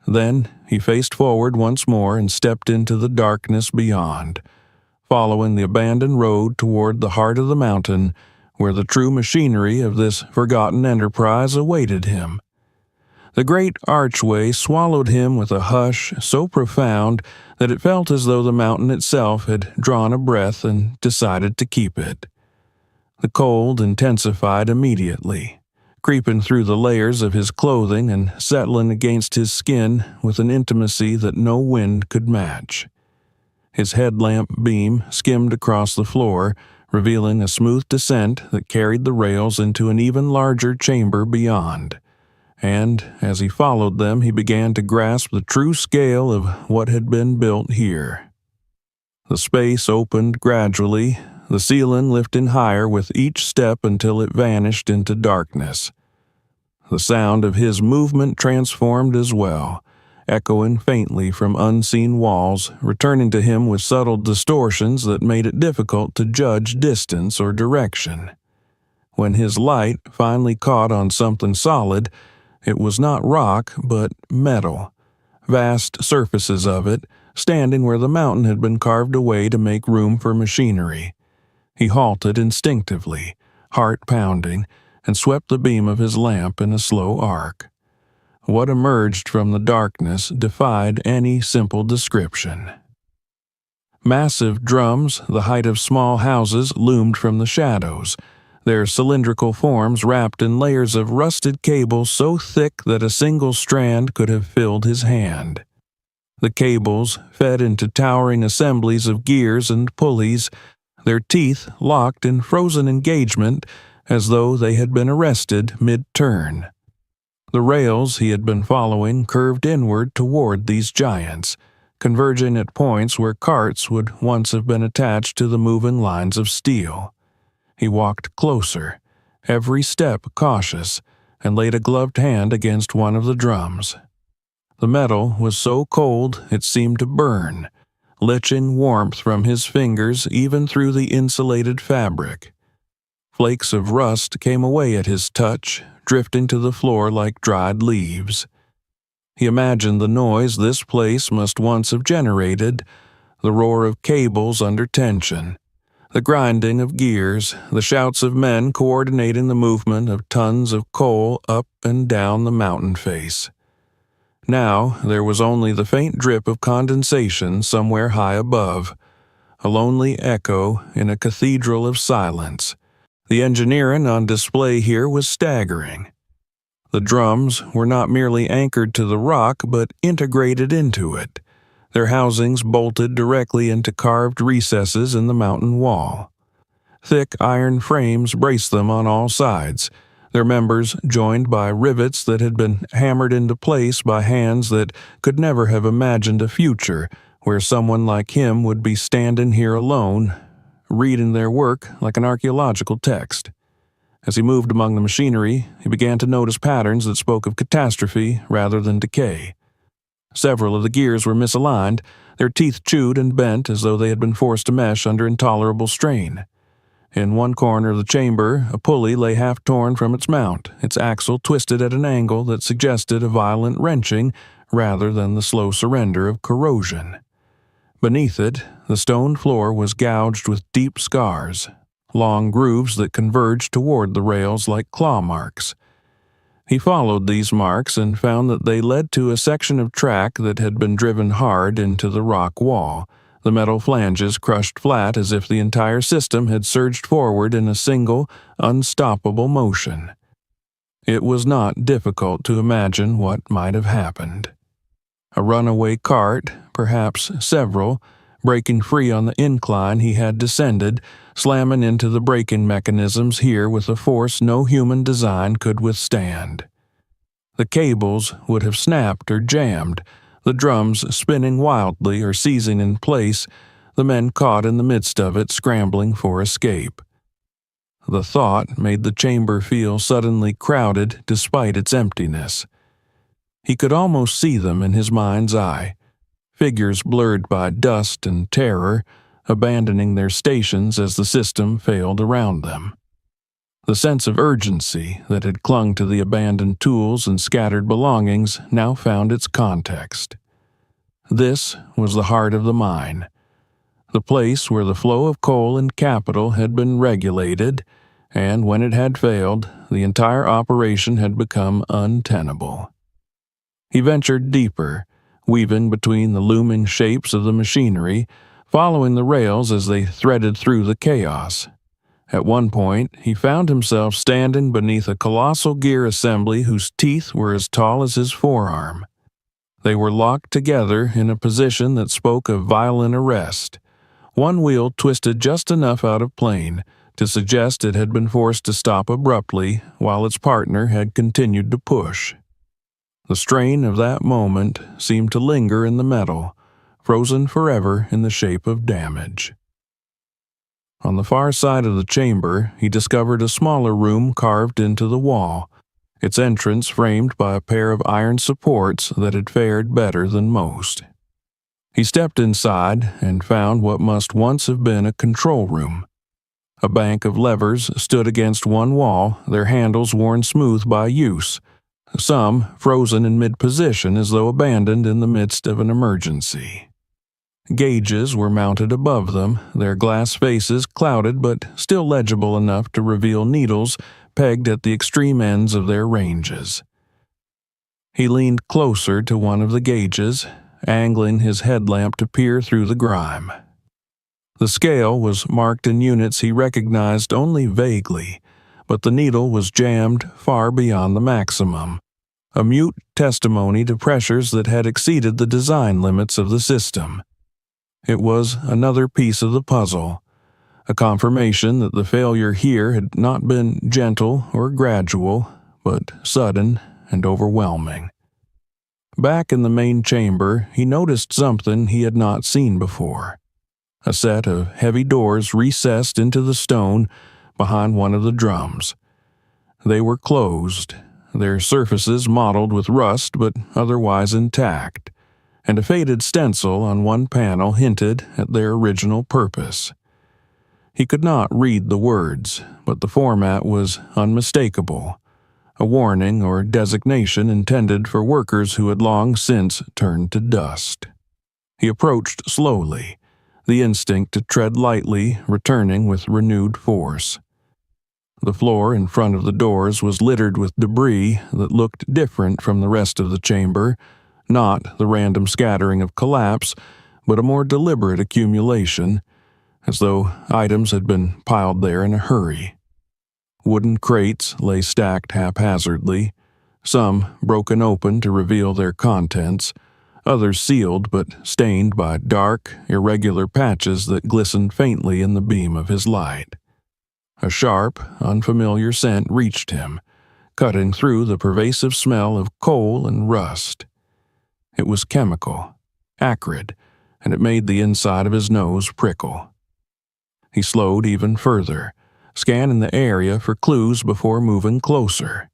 Then he faced forward once more and stepped into the darkness beyond, following the abandoned road toward the heart of the mountain, where the true machinery of this forgotten enterprise awaited him. The great archway swallowed him with a hush so profound that it felt as though the mountain itself had drawn a breath and decided to keep it. The cold intensified immediately, creeping through the layers of his clothing and settling against his skin with an intimacy that no wind could match. His headlamp beam skimmed across the floor, revealing a smooth descent that carried the rails into an even larger chamber beyond. And as he followed them, he began to grasp the true scale of what had been built here. The space opened gradually, the ceiling lifting higher with each step until it vanished into darkness. The sound of his movement transformed as well, echoing faintly from unseen walls, returning to him with subtle distortions that made it difficult to judge distance or direction. When his light finally caught on something solid, it was not rock, but metal, vast surfaces of it, standing where the mountain had been carved away to make room for machinery. He halted instinctively, heart pounding, and swept the beam of his lamp in a slow arc. What emerged from the darkness defied any simple description. Massive drums, the height of small houses, loomed from the shadows, their cylindrical forms wrapped in layers of rusted cable so thick that a single strand could have filled his hand. The cables fed into towering assemblies of gears and pulleys, their teeth locked in frozen engagement as though they had been arrested mid-turn. The rails he had been following curved inward toward these giants, converging at points where carts would once have been attached to the moving lines of steel. He walked closer, every step cautious, and laid a gloved hand against one of the drums. The metal was so cold it seemed to burn, leaching warmth from his fingers even through the insulated fabric. Flakes of rust came away at his touch, drifting to the floor like dried leaves. He imagined the noise this place must once have generated, the roar of cables under tension, the grinding of gears, the shouts of men coordinating the movement of tons of coal up and down the mountain face. Now there was only the faint drip of condensation somewhere high above, a lonely echo in a cathedral of silence. The engineering on display here was staggering. The drums were not merely anchored to the rock but integrated into it, their housings bolted directly into carved recesses in the mountain wall. Thick iron frames braced them on all sides, their members joined by rivets that had been hammered into place by hands that could never have imagined a future where someone like him would be standing here alone, reading their work like an archaeological text. As he moved among the machinery, he began to notice patterns that spoke of catastrophe rather than decay. Several of the gears were misaligned, their teeth chewed and bent as though they had been forced to mesh under intolerable strain. In one corner of the chamber, a pulley lay half torn from its mount, its axle twisted at an angle that suggested a violent wrenching rather than the slow surrender of corrosion. Beneath it, the stone floor was gouged with deep scars, long grooves that converged toward the rails like claw marks. He followed these marks and found that they led to a section of track that had been driven hard into the rock wall, the metal flanges crushed flat as if the entire system had surged forward in a single, unstoppable motion. It was not difficult to imagine what might have happened. A runaway cart, perhaps several, breaking free on the incline he had descended, slamming into the braking mechanisms here with a force no human design could withstand. The cables would have snapped or jammed, the drums spinning wildly or seizing in place, the men caught in the midst of it scrambling for escape. The thought made the chamber feel suddenly crowded despite its emptiness. He could almost see them in his mind's eye, figures blurred by dust and terror, abandoning their stations as the system failed around them. The sense of urgency that had clung to the abandoned tools and scattered belongings now found its context. This was the heart of the mine, the place where the flow of coal and capital had been regulated, and when it had failed, the entire operation had become untenable. He ventured deeper, weaving between the looming shapes of the machinery, following the rails as they threaded through the chaos. At one point, he found himself standing beneath a colossal gear assembly whose teeth were as tall as his forearm. They were locked together in a position that spoke of violent arrest. One wheel twisted just enough out of plane to suggest it had been forced to stop abruptly while its partner had continued to push. The strain of that moment seemed to linger in the metal, frozen forever in the shape of damage. On the far side of the chamber, he discovered a smaller room carved into the wall, its entrance framed by a pair of iron supports that had fared better than most. He stepped inside and found what must once have been a control room. A bank of levers stood against one wall, their handles worn smooth by use, some frozen in mid-position as though abandoned in the midst of an emergency. Gauges were mounted above them, their glass faces clouded but still legible enough to reveal needles pegged at the extreme ends of their ranges. He leaned closer to one of the gauges, angling his headlamp to peer through the grime. The scale was marked in units he recognized only vaguely, but the needle was jammed far beyond the maximum, a mute testimony to pressures that had exceeded the design limits of the system. It was another piece of the puzzle, a confirmation that the failure here had not been gentle or gradual, but sudden and overwhelming. Back in the main chamber, he noticed something he had not seen before. A set of heavy doors recessed into the stone behind one of the drums. They were closed, their surfaces mottled with rust but otherwise intact, and a faded stencil on one panel hinted at their original purpose. He could not read the words, but the format was unmistakable, a warning or designation intended for workers who had long since turned to dust. He approached slowly, the instinct to tread lightly returning with renewed force. The floor in front of the doors was littered with debris that looked different from the rest of the chamber, not the random scattering of collapse, but a more deliberate accumulation, as though items had been piled there in a hurry. Wooden crates lay stacked haphazardly, some broken open to reveal their contents, others sealed but stained by dark, irregular patches that glistened faintly in the beam of his light. A sharp, unfamiliar scent reached him, cutting through the pervasive smell of coal and rust. It was chemical, acrid, and it made the inside of his nose prickle. He slowed even further, scanning the area for clues before moving closer.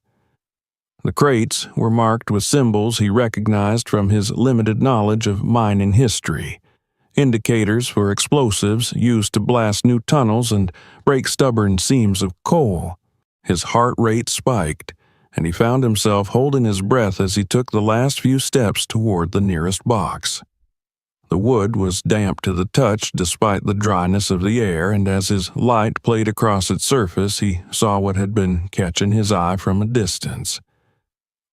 The crates were marked with symbols he recognized from his limited knowledge of mining history, indicators for explosives used to blast new tunnels and break stubborn seams of coal. His heart rate spiked, and he found himself holding his breath as he took the last few steps toward the nearest box. The wood was damp to the touch despite the dryness of the air, and as his light played across its surface, he saw what had been catching his eye from a distance.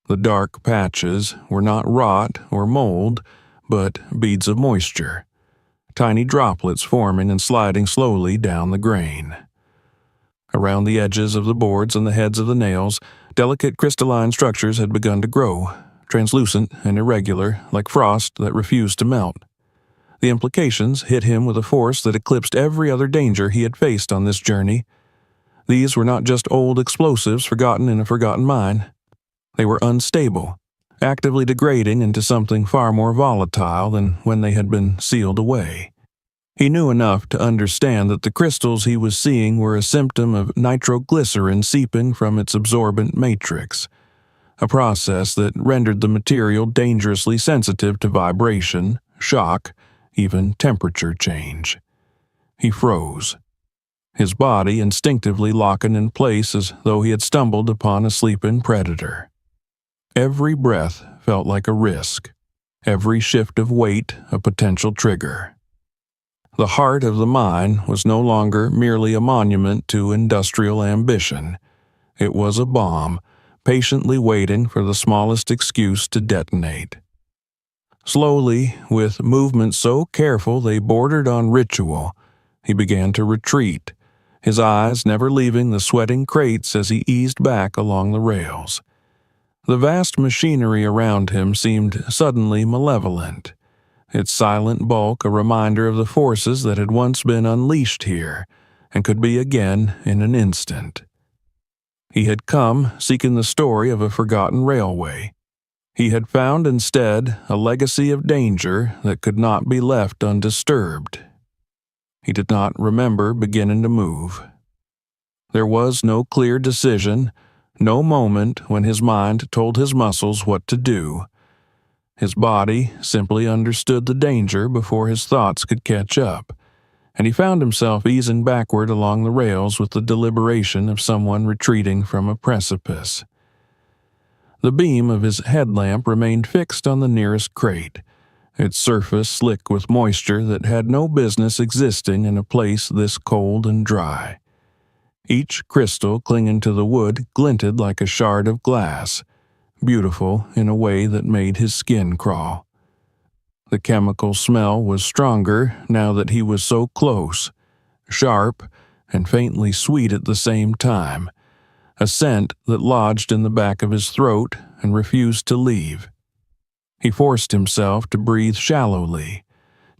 The dark patches were not rot or mold, but beads of moisture, tiny droplets forming and sliding slowly down the grain. Around the edges of the boards and the heads of the nails, delicate crystalline structures had begun to grow, translucent and irregular, like frost that refused to melt. The implications hit him with a force that eclipsed every other danger he had faced on this journey. These were not just old explosives forgotten in a forgotten mine. They were unstable, actively degrading into something far more volatile than when they had been sealed away. He knew enough to understand that the crystals he was seeing were a symptom of nitroglycerin seeping from its absorbent matrix, a process that rendered the material dangerously sensitive to vibration, shock, even temperature change. He froze, his body instinctively locking in place as though he had stumbled upon a sleeping predator. Every breath felt like a risk, every shift of weight a potential trigger. The heart of the mine was no longer merely a monument to industrial ambition. It was a bomb, patiently waiting for the smallest excuse to detonate. Slowly, with movements so careful they bordered on ritual, he began to retreat, his eyes never leaving the sweating crates as he eased back along the rails. The vast machinery around him seemed suddenly malevolent, its silent bulk a reminder of the forces that had once been unleashed here and could be again in an instant. He had come seeking the story of a forgotten railway. He had found instead a legacy of danger that could not be left undisturbed. He did not remember beginning to move. There was no clear decision, no moment when his mind told his muscles what to do. His body simply understood the danger before his thoughts could catch up, and he found himself easing backward along the rails with the deliberation of someone retreating from a precipice. The beam of his headlamp remained fixed on the nearest crate, its surface slick with moisture that had no business existing in a place this cold and dry. Each crystal clinging to the wood glinted like a shard of glass, beautiful in a way that made his skin crawl. The chemical smell was stronger now that he was so close, sharp and faintly sweet at the same time, a scent that lodged in the back of his throat and refused to leave. He forced himself to breathe shallowly,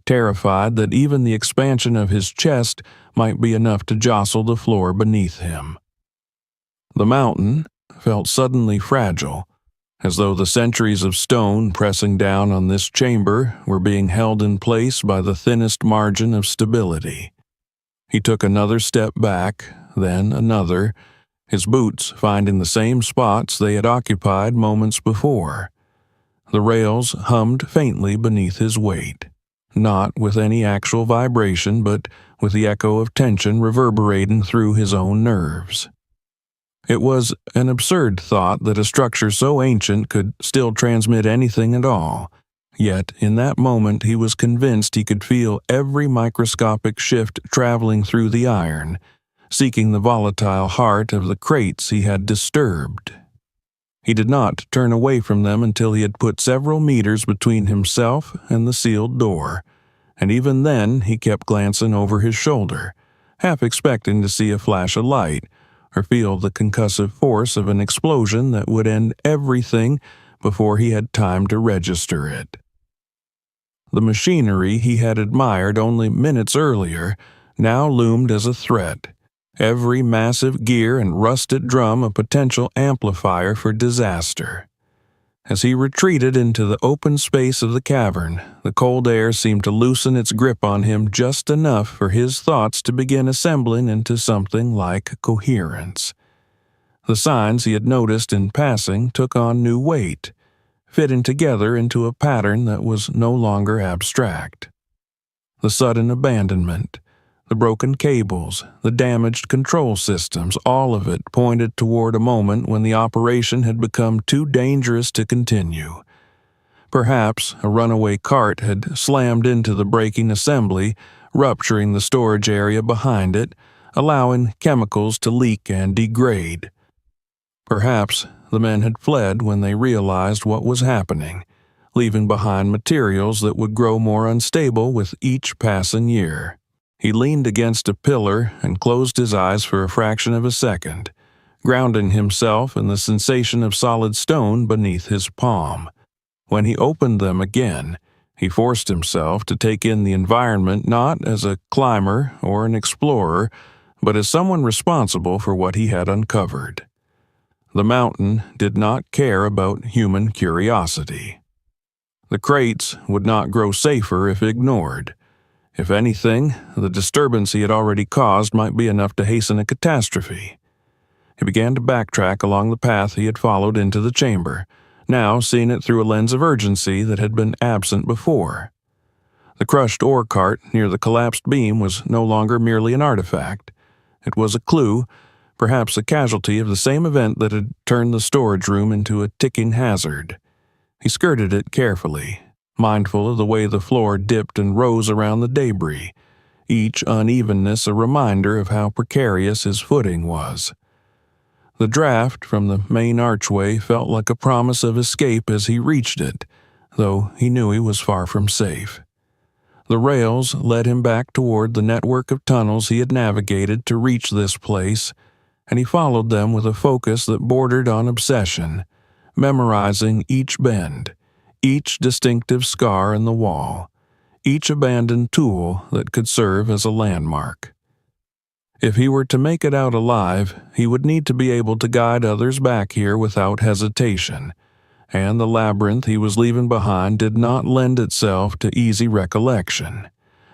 terrified that even the expansion of his chest might be enough to jostle the floor beneath him. The mountain felt suddenly fragile, as though the centuries of stone pressing down on this chamber were being held in place by the thinnest margin of stability. He took another step back, then another, his boots finding the same spots they had occupied moments before. The rails hummed faintly beneath his weight, not with any actual vibration, but with the echo of tension reverberating through his own nerves. It was an absurd thought that a structure so ancient could still transmit anything at all, yet in that moment he was convinced he could feel every microscopic shift traveling through the iron, seeking the volatile heart of the crates he had disturbed. He did not turn away from them until he had put several meters between himself and the sealed door, and even then he kept glancing over his shoulder, half expecting to see a flash of light or feel the concussive force of an explosion that would end everything before he had time to register it. The machinery he had admired only minutes earlier now loomed as a threat, every massive gear and rusted drum a potential amplifier for disaster. As he retreated into the open space of the cavern, the cold air seemed to loosen its grip on him just enough for his thoughts to begin assembling into something like coherence. The signs he had noticed in passing took on new weight, fitting together into a pattern that was no longer abstract. The sudden abandonment, the broken cables, the damaged control systems, all of it pointed toward a moment when the operation had become too dangerous to continue. Perhaps a runaway cart had slammed into the breaking assembly, rupturing the storage area behind it, allowing chemicals to leak and degrade. Perhaps the men had fled when they realized what was happening, leaving behind materials that would grow more unstable with each passing year. He leaned against a pillar and closed his eyes for a fraction of a second, grounding himself in the sensation of solid stone beneath his palm. When he opened them again, he forced himself to take in the environment not as a climber or an explorer, but as someone responsible for what he had uncovered. The mountain did not care about human curiosity. The crates would not grow safer if ignored. If anything, the disturbance he had already caused might be enough to hasten a catastrophe. He began to backtrack along the path he had followed into the chamber, now seeing it through a lens of urgency that had been absent before. The crushed ore cart near the collapsed beam was no longer merely an artifact. It was a clue, perhaps a casualty of the same event that had turned the storage room into a ticking hazard. He skirted it carefully, mindful of the way the floor dipped and rose around the debris, each unevenness a reminder of how precarious his footing was. The draft from the main archway felt like a promise of escape as he reached it, though he knew he was far from safe. The rails led him back toward the network of tunnels he had navigated to reach this place, and he followed them with a focus that bordered on obsession, memorizing each bend, each distinctive scar in the wall, each abandoned tool that could serve as a landmark. If he were to make it out alive, he would need to be able to guide others back here without hesitation, and the labyrinth he was leaving behind did not lend itself to easy recollection.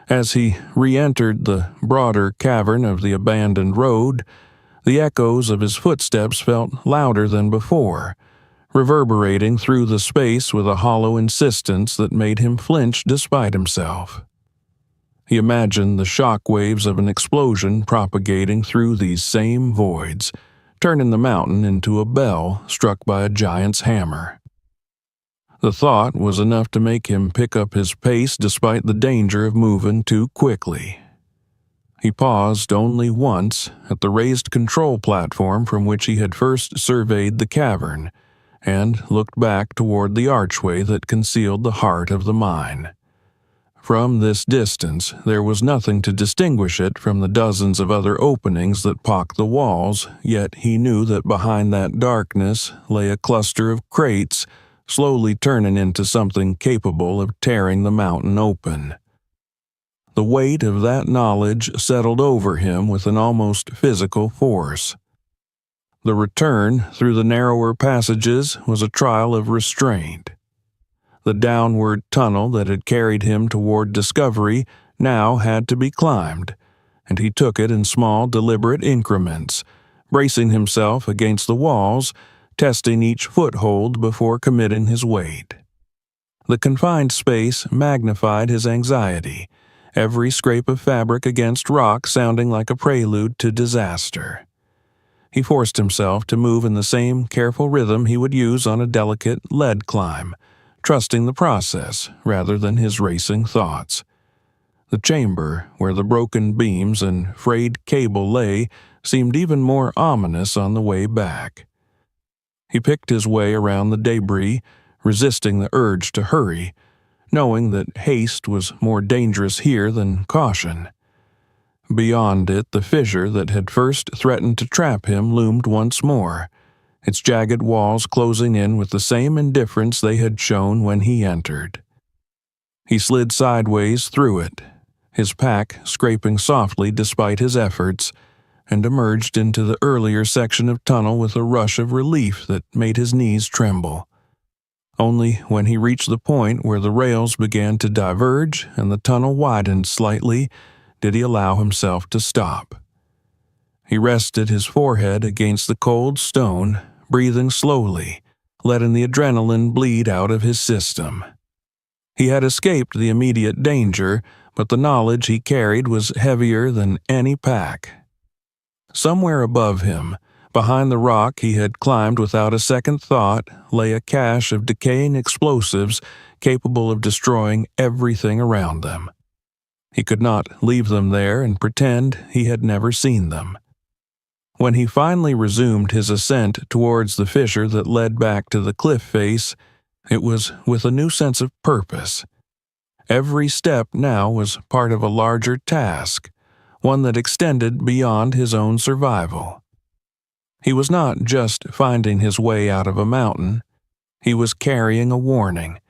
As he re-entered the broader cavern of the abandoned road, the echoes of his footsteps felt louder than before, reverberating through the space with a hollow insistence that made him flinch despite himself. He imagined the shock waves of an explosion propagating through these same voids, turning the mountain into a bell struck by a giant's hammer. The thought was enough to make him pick up his pace despite the danger of moving too quickly. He paused only once at the raised control platform from which he had first surveyed the cavern, and looked back toward the archway that concealed the heart of the mine. From this distance, there was nothing to distinguish it from the dozens of other openings that pocked the walls, yet he knew that behind that darkness lay a cluster of crates, slowly turning into something capable of tearing the mountain open. The weight of that knowledge settled over him with an almost physical force. The return through the narrower passages was a trial of restraint. The downward tunnel that had carried him toward discovery now had to be climbed, and he took it in small, deliberate increments, bracing himself against the walls, testing each foothold before committing his weight. The confined space magnified his anxiety, every scrape of fabric against rock sounding like a prelude to disaster. He forced himself to move in the same careful rhythm he would use on a delicate lead climb, trusting the process rather than his racing thoughts. The chamber, where the broken beams and frayed cable lay, seemed even more ominous on the way back. He picked his way around the debris, resisting the urge to hurry, knowing that haste was more dangerous here than caution. Beyond it, the fissure that had first threatened to trap him loomed once more, its jagged walls closing in with the same indifference they had shown when he entered. He slid sideways through it, his pack scraping softly despite his efforts, and emerged into the earlier section of tunnel with a rush of relief that made his knees tremble. Only when he reached the point where the rails began to diverge and the tunnel widened slightly did he allow himself to stop. He rested his forehead against the cold stone, breathing slowly, letting the adrenaline bleed out of his system. He had escaped the immediate danger, but the knowledge he carried was heavier than any pack. Somewhere above him, behind the rock he had climbed without a second thought, lay a cache of decaying explosives capable of destroying everything around them. He could not leave them there and pretend he had never seen them. When he finally resumed his ascent towards the fissure that led back to the cliff face, it was with a new sense of purpose. Every step now was part of a larger task, one that extended beyond his own survival. He was not just finding his way out of a mountain, he was carrying a warning,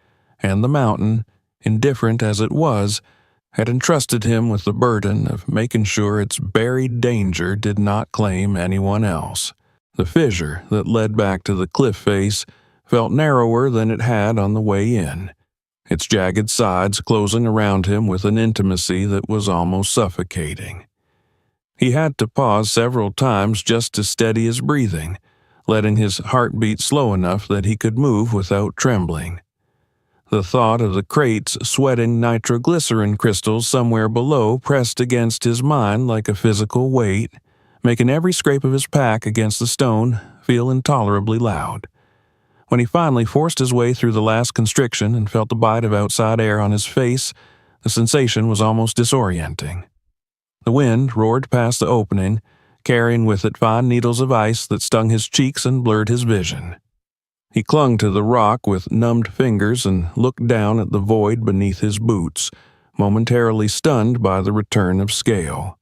and the mountain, indifferent as it was, had entrusted him with the burden of making sure its buried danger did not claim anyone else. The fissure that led back to the cliff face felt narrower than it had on the way in, its jagged sides closing around him with an intimacy that was almost suffocating. He had to pause several times just to steady his breathing, letting his heart beat slow enough that he could move without trembling. The thought of the crates sweating nitroglycerin crystals somewhere below pressed against his mind like a physical weight, making every scrape of his pack against the stone feel intolerably loud. When he finally forced his way through the last constriction and felt the bite of outside air on his face, the sensation was almost disorienting. The wind roared past the opening, carrying with it fine needles of ice that stung his cheeks and blurred his vision. He clung to the rock with numbed fingers and looked down at the void beneath his boots, momentarily stunned by the return of scale.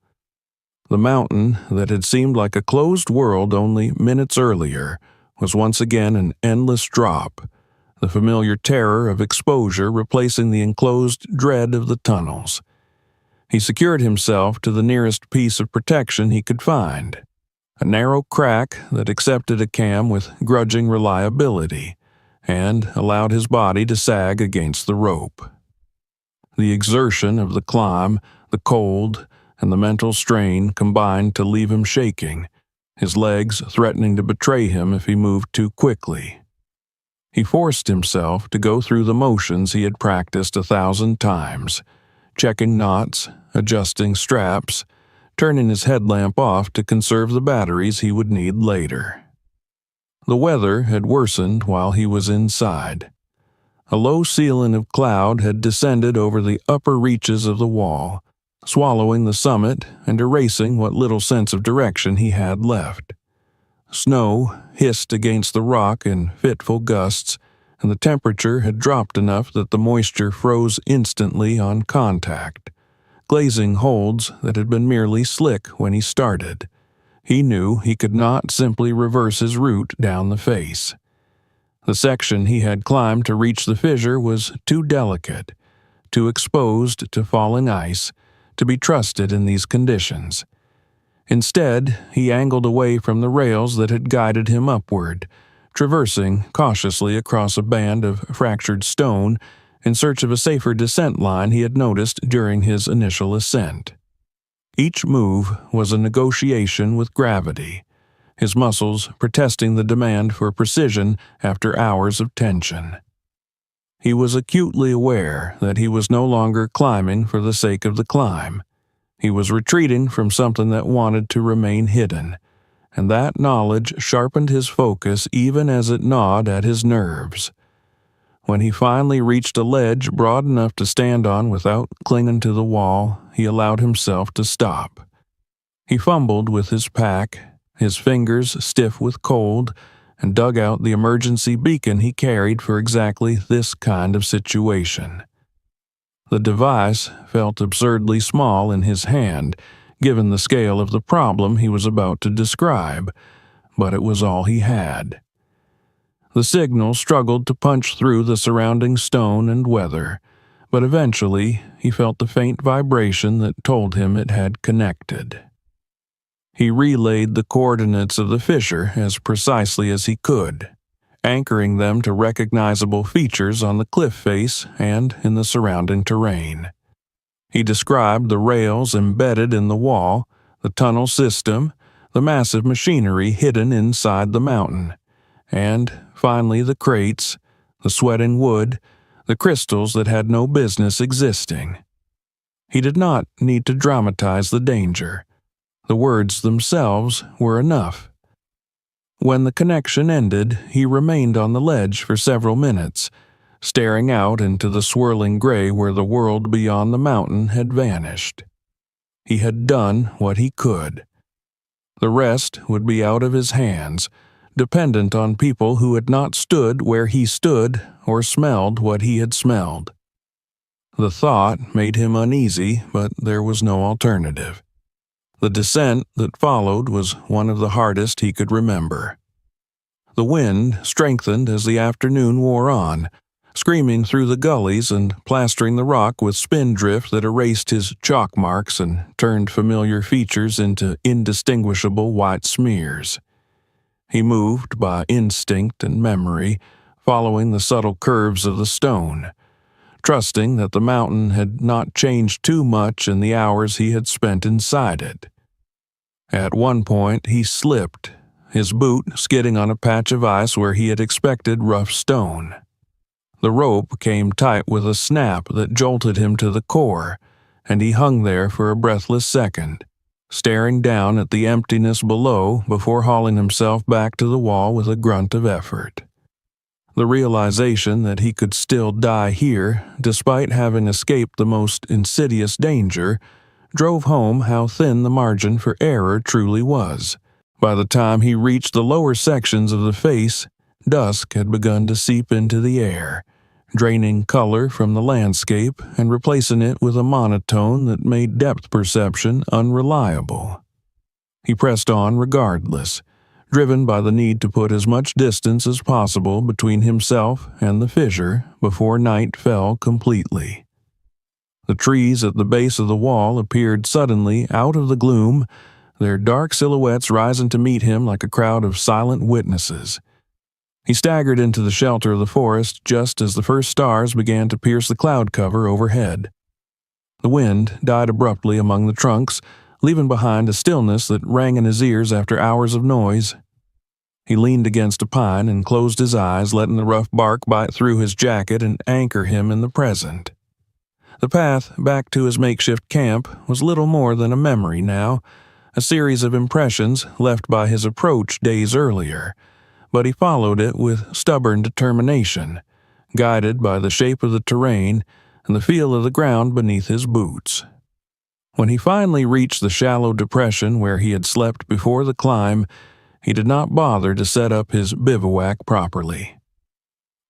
The mountain that had seemed like a closed world only minutes earlier was once again an endless drop, the familiar terror of exposure replacing the enclosed dread of the tunnels. He secured himself to the nearest piece of protection he could find, a narrow crack that accepted a cam with grudging reliability, and allowed his body to sag against the rope. The exertion of the climb, the cold, and the mental strain combined to leave him shaking, his legs threatening to betray him if he moved too quickly. He forced himself to go through the motions he had practiced 1,000 times, checking knots, adjusting straps, turning his headlamp off to conserve the batteries he would need later. The weather had worsened while he was inside. A low ceiling of cloud had descended over the upper reaches of the wall, swallowing the summit and erasing what little sense of direction he had left. Snow hissed against the rock in fitful gusts, and the temperature had dropped enough that the moisture froze instantly on contact, glazing holds that had been merely slick when he started. He knew he could not simply reverse his route down the face. The section he had climbed to reach the fissure was too delicate, too exposed to falling ice, to be trusted in these conditions. Instead, he angled away from the rails that had guided him upward, traversing cautiously across a band of fractured stone in search of a safer descent line he had noticed during his initial ascent. Each move was a negotiation with gravity, his muscles protesting the demand for precision after hours of tension. He was acutely aware that he was no longer climbing for the sake of the climb. He was retreating from something that wanted to remain hidden, and that knowledge sharpened his focus even as it gnawed at his nerves. When he finally reached a ledge broad enough to stand on without clinging to the wall, he allowed himself to stop. He fumbled with his pack, his fingers stiff with cold, and dug out the emergency beacon he carried for exactly this kind of situation. The device felt absurdly small in his hand, given the scale of the problem he was about to describe, but it was all he had. The signal struggled to punch through the surrounding stone and weather, but eventually he felt the faint vibration that told him it had connected. He relayed the coordinates of the fissure as precisely as he could, anchoring them to recognizable features on the cliff face and in the surrounding terrain. He described the rails embedded in the wall, the tunnel system, the massive machinery hidden inside the mountain, and, finally, the crates, the sweating wood, the crystals that had no business existing. He did not need to dramatize the danger. The words themselves were enough. When the connection ended, he remained on the ledge for several minutes, staring out into the swirling gray where the world beyond the mountain had vanished. He had done what he could. The rest would be out of his hands, dependent on people who had not stood where he stood or smelled what he had smelled. The thought made him uneasy, but there was no alternative. The descent that followed was one of the hardest he could remember. The wind strengthened as the afternoon wore on, screaming through the gullies and plastering the rock with spindrift that erased his chalk marks and turned familiar features into indistinguishable white smears. He moved by instinct and memory, following the subtle curves of the stone, trusting that the mountain had not changed too much in the hours he had spent inside it. At one point he slipped, his boot skidding on a patch of ice where he had expected rough stone. The rope came tight with a snap that jolted him to the core, and he hung there for a breathless second, staring down at the emptiness below before hauling himself back to the wall with a grunt of effort. The realization that he could still die here, despite having escaped the most insidious danger, drove home how thin the margin for error truly was. By the time he reached the lower sections of the face, dusk had begun to seep into the air, draining color from the landscape and replacing it with a monotone that made depth perception unreliable. He pressed on regardless, driven by the need to put as much distance as possible between himself and the fissure before night fell completely. The trees at the base of the wall appeared suddenly out of the gloom, their dark silhouettes rising to meet him like a crowd of silent witnesses. He staggered into the shelter of the forest just as the first stars began to pierce the cloud cover overhead. The wind died abruptly among the trunks, leaving behind a stillness that rang in his ears after hours of noise. He leaned against a pine and closed his eyes, letting the rough bark bite through his jacket and anchor him in the present. The path back to his makeshift camp was little more than a memory now, a series of impressions left by his approach days earlier, but he followed it with stubborn determination, guided by the shape of the terrain and the feel of the ground beneath his boots. When he finally reached the shallow depression where he had slept before the climb, he did not bother to set up his bivouac properly.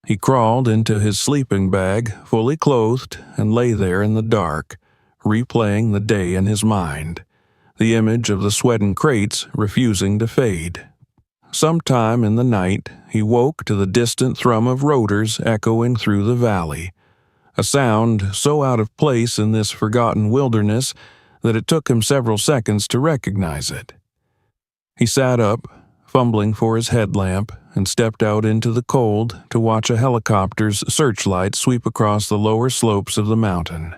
He crawled into his sleeping bag, fully clothed, and lay there in the dark, replaying the day in his mind, the image of the sweating crates refusing to fade. Sometime in the night, he woke to the distant thrum of rotors echoing through the valley, a sound so out of place in this forgotten wilderness that it took him several seconds to recognize it. He sat up, fumbling for his headlamp, and stepped out into the cold to watch a helicopter's searchlight sweep across the lower slopes of the mountain.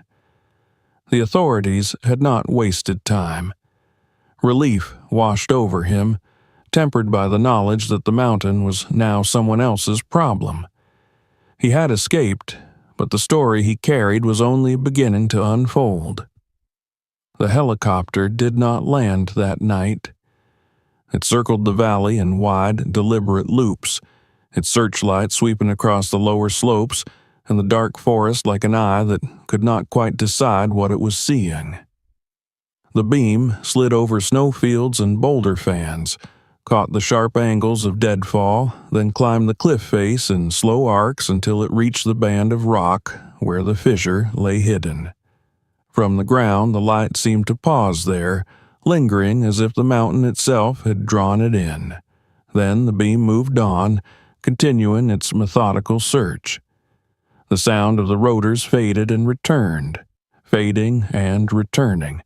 The authorities had not wasted time. Relief washed over him, tempered by the knowledge that the mountain was now someone else's problem. He had escaped, but the story he carried was only beginning to unfold. The helicopter did not land that night. It circled the valley in wide, deliberate loops, its searchlight sweeping across the lower slopes and the dark forest like an eye that could not quite decide what it was seeing. The beam slid over snowfields and boulder fans, caught the sharp angles of deadfall, then climbed the cliff face in slow arcs until it reached the band of rock where the fissure lay hidden. From the ground, the light seemed to pause there, lingering as if the mountain itself had drawn it in. Then the beam moved on, continuing its methodical search. The sound of the rotors faded and returned, fading and returning,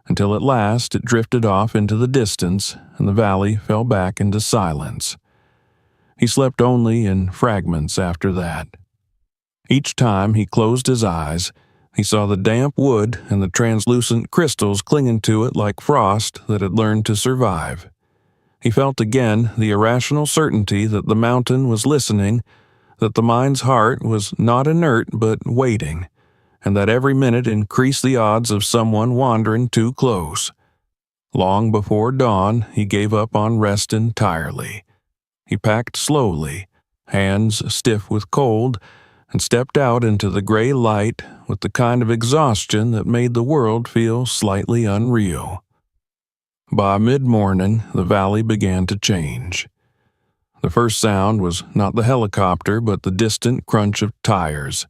until at last it drifted off into the distance and the valley fell back into silence. He slept only in fragments after that. Each time he closed his eyes, he saw the damp wood and the translucent crystals clinging to it like frost that had learned to survive. He felt again the irrational certainty that the mountain was listening, that the mind's heart was not inert but waiting, and that every minute increased the odds of someone wandering too close. Long before dawn, he gave up on rest entirely. He packed slowly, hands stiff with cold, and stepped out into the gray light with the kind of exhaustion that made the world feel slightly unreal. By mid-morning, the valley began to change. The first sound was not the helicopter but the distant crunch of tires,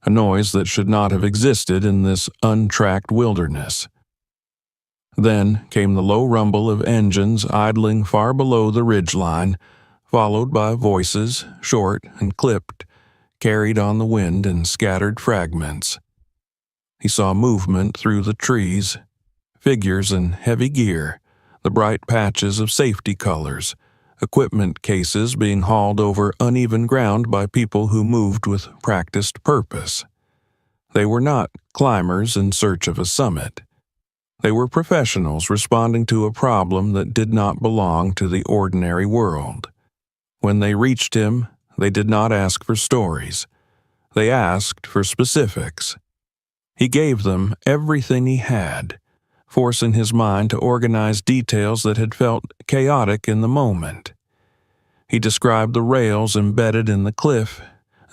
a noise that should not have existed in this untracked wilderness. Then came the low rumble of engines idling far below the ridgeline, followed by voices, short and clipped, carried on the wind in scattered fragments. He saw movement through the trees, figures in heavy gear, the bright patches of safety colors, equipment cases being hauled over uneven ground by people who moved with practiced purpose. They were not climbers in search of a summit. They were professionals responding to a problem that did not belong to the ordinary world. When they reached him, they did not ask for stories. They asked for specifics. He gave them everything he had, forcing his mind to organize details that had felt chaotic in the moment. He described the rails embedded in the cliff,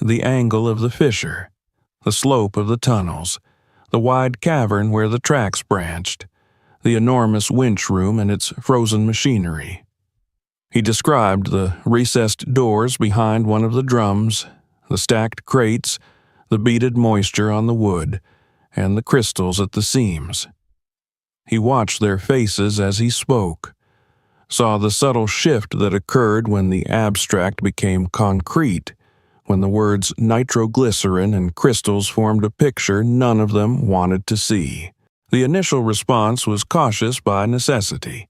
the angle of the fissure, the slope of the tunnels, the wide cavern where the tracks branched, the enormous winch room and its frozen machinery. He described the recessed doors behind one of the drums, the stacked crates, the beaded moisture on the wood, and the crystals at the seams. He watched their faces as he spoke, saw the subtle shift that occurred when the abstract became concrete, when the words nitroglycerin and crystals formed a picture none of them wanted to see. The initial response was cautious by necessity.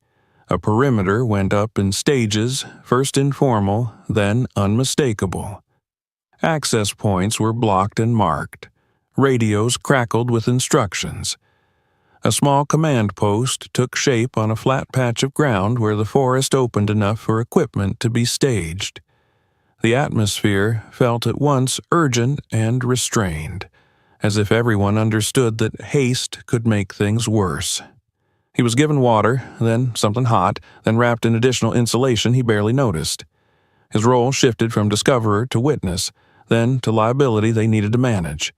A perimeter went up in stages, first informal, then unmistakable. Access points were blocked and marked. Radios crackled with instructions. A small command post took shape on a flat patch of ground where the forest opened enough for equipment to be staged. The atmosphere felt at once urgent and restrained, as if everyone understood that haste could make things worse. He was given water, then something hot, then wrapped in additional insulation he barely noticed. His role shifted from discoverer to witness, then to liability they needed to manage.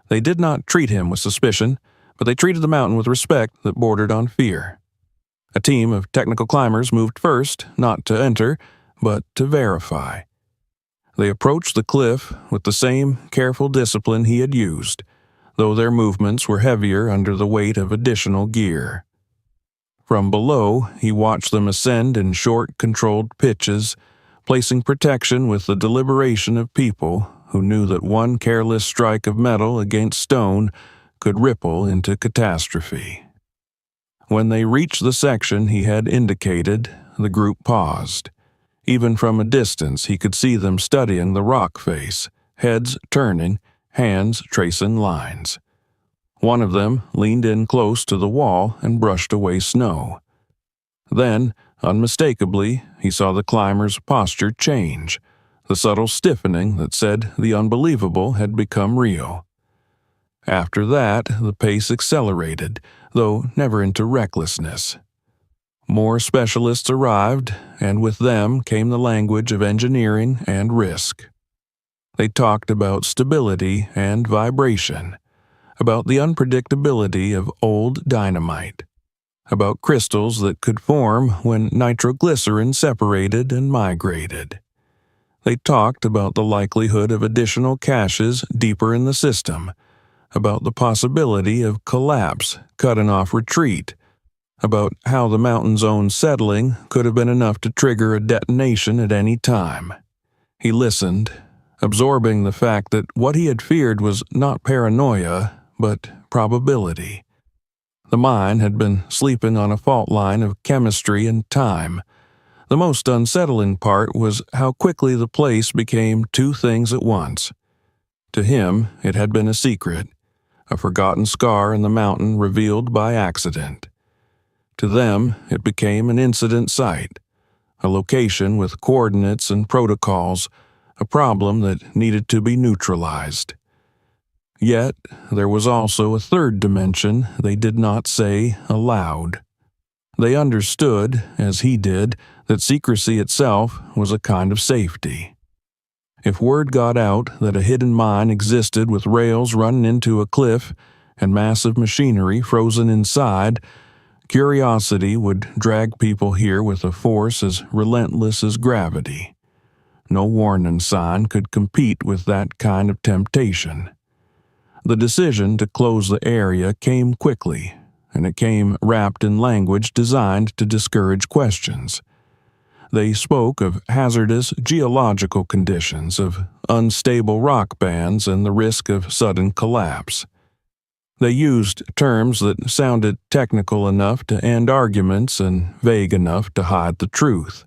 They did not treat him with suspicion, but they treated the mountain with respect that bordered on fear. A team of technical climbers moved first, not to enter, but to verify. They approached the cliff with the same careful discipline he had used, though their movements were heavier under the weight of additional gear. From below, he watched them ascend in short, controlled pitches, placing protection with the deliberation of people who knew that one careless strike of metal against stone could ripple into catastrophe. When they reached the section he had indicated, the group paused. Even from a distance, he could see them studying the rock face, heads turning, hands tracing lines. One of them leaned in close to the wall and brushed away snow. Then, unmistakably, he saw the climber's posture change, the subtle stiffening that said the unbelievable had become real. After that, the pace accelerated, though never into recklessness. More specialists arrived, and with them came the language of engineering and risk. They talked about stability and vibration, about the unpredictability of old dynamite, about crystals that could form when nitroglycerin separated and migrated. They talked about the likelihood of additional caches deeper in the system, about the possibility of collapse, cutting off retreat, about how the mountain's own settling could have been enough to trigger a detonation at any time. He listened, absorbing the fact that what he had feared was not paranoia, but probability. The mine had been sleeping on a fault line of chemistry and time. The most unsettling part was how quickly the place became two things at once. To him, it had been a secret, a forgotten scar in the mountain revealed by accident. To them, it became an incident site, a location with coordinates and protocols, a problem that needed to be neutralized. Yet, there was also a third dimension they did not say aloud. They understood, as he did, that secrecy itself was a kind of safety. If word got out that a hidden mine existed with rails running into a cliff and massive machinery frozen inside, curiosity would drag people here with a force as relentless as gravity. No warning sign could compete with that kind of temptation. The decision to close the area came quickly, and it came wrapped in language designed to discourage questions. They spoke of hazardous geological conditions, of unstable rock bands, and the risk of sudden collapse. They used terms that sounded technical enough to end arguments and vague enough to hide the truth.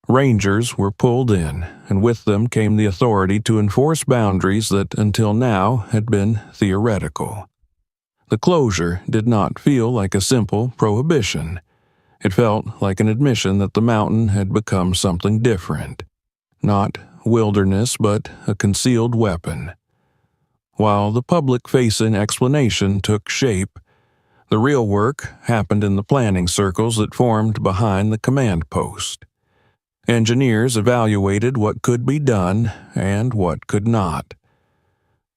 Rangers were pulled in, and with them came the authority to enforce boundaries that until now had been theoretical. The closure did not feel like a simple prohibition. It felt like an admission that the mountain had become something different. Not wilderness, but a concealed weapon. While the public-facing explanation took shape, the real work happened in the planning circles that formed behind the command post. Engineers evaluated what could be done and what could not.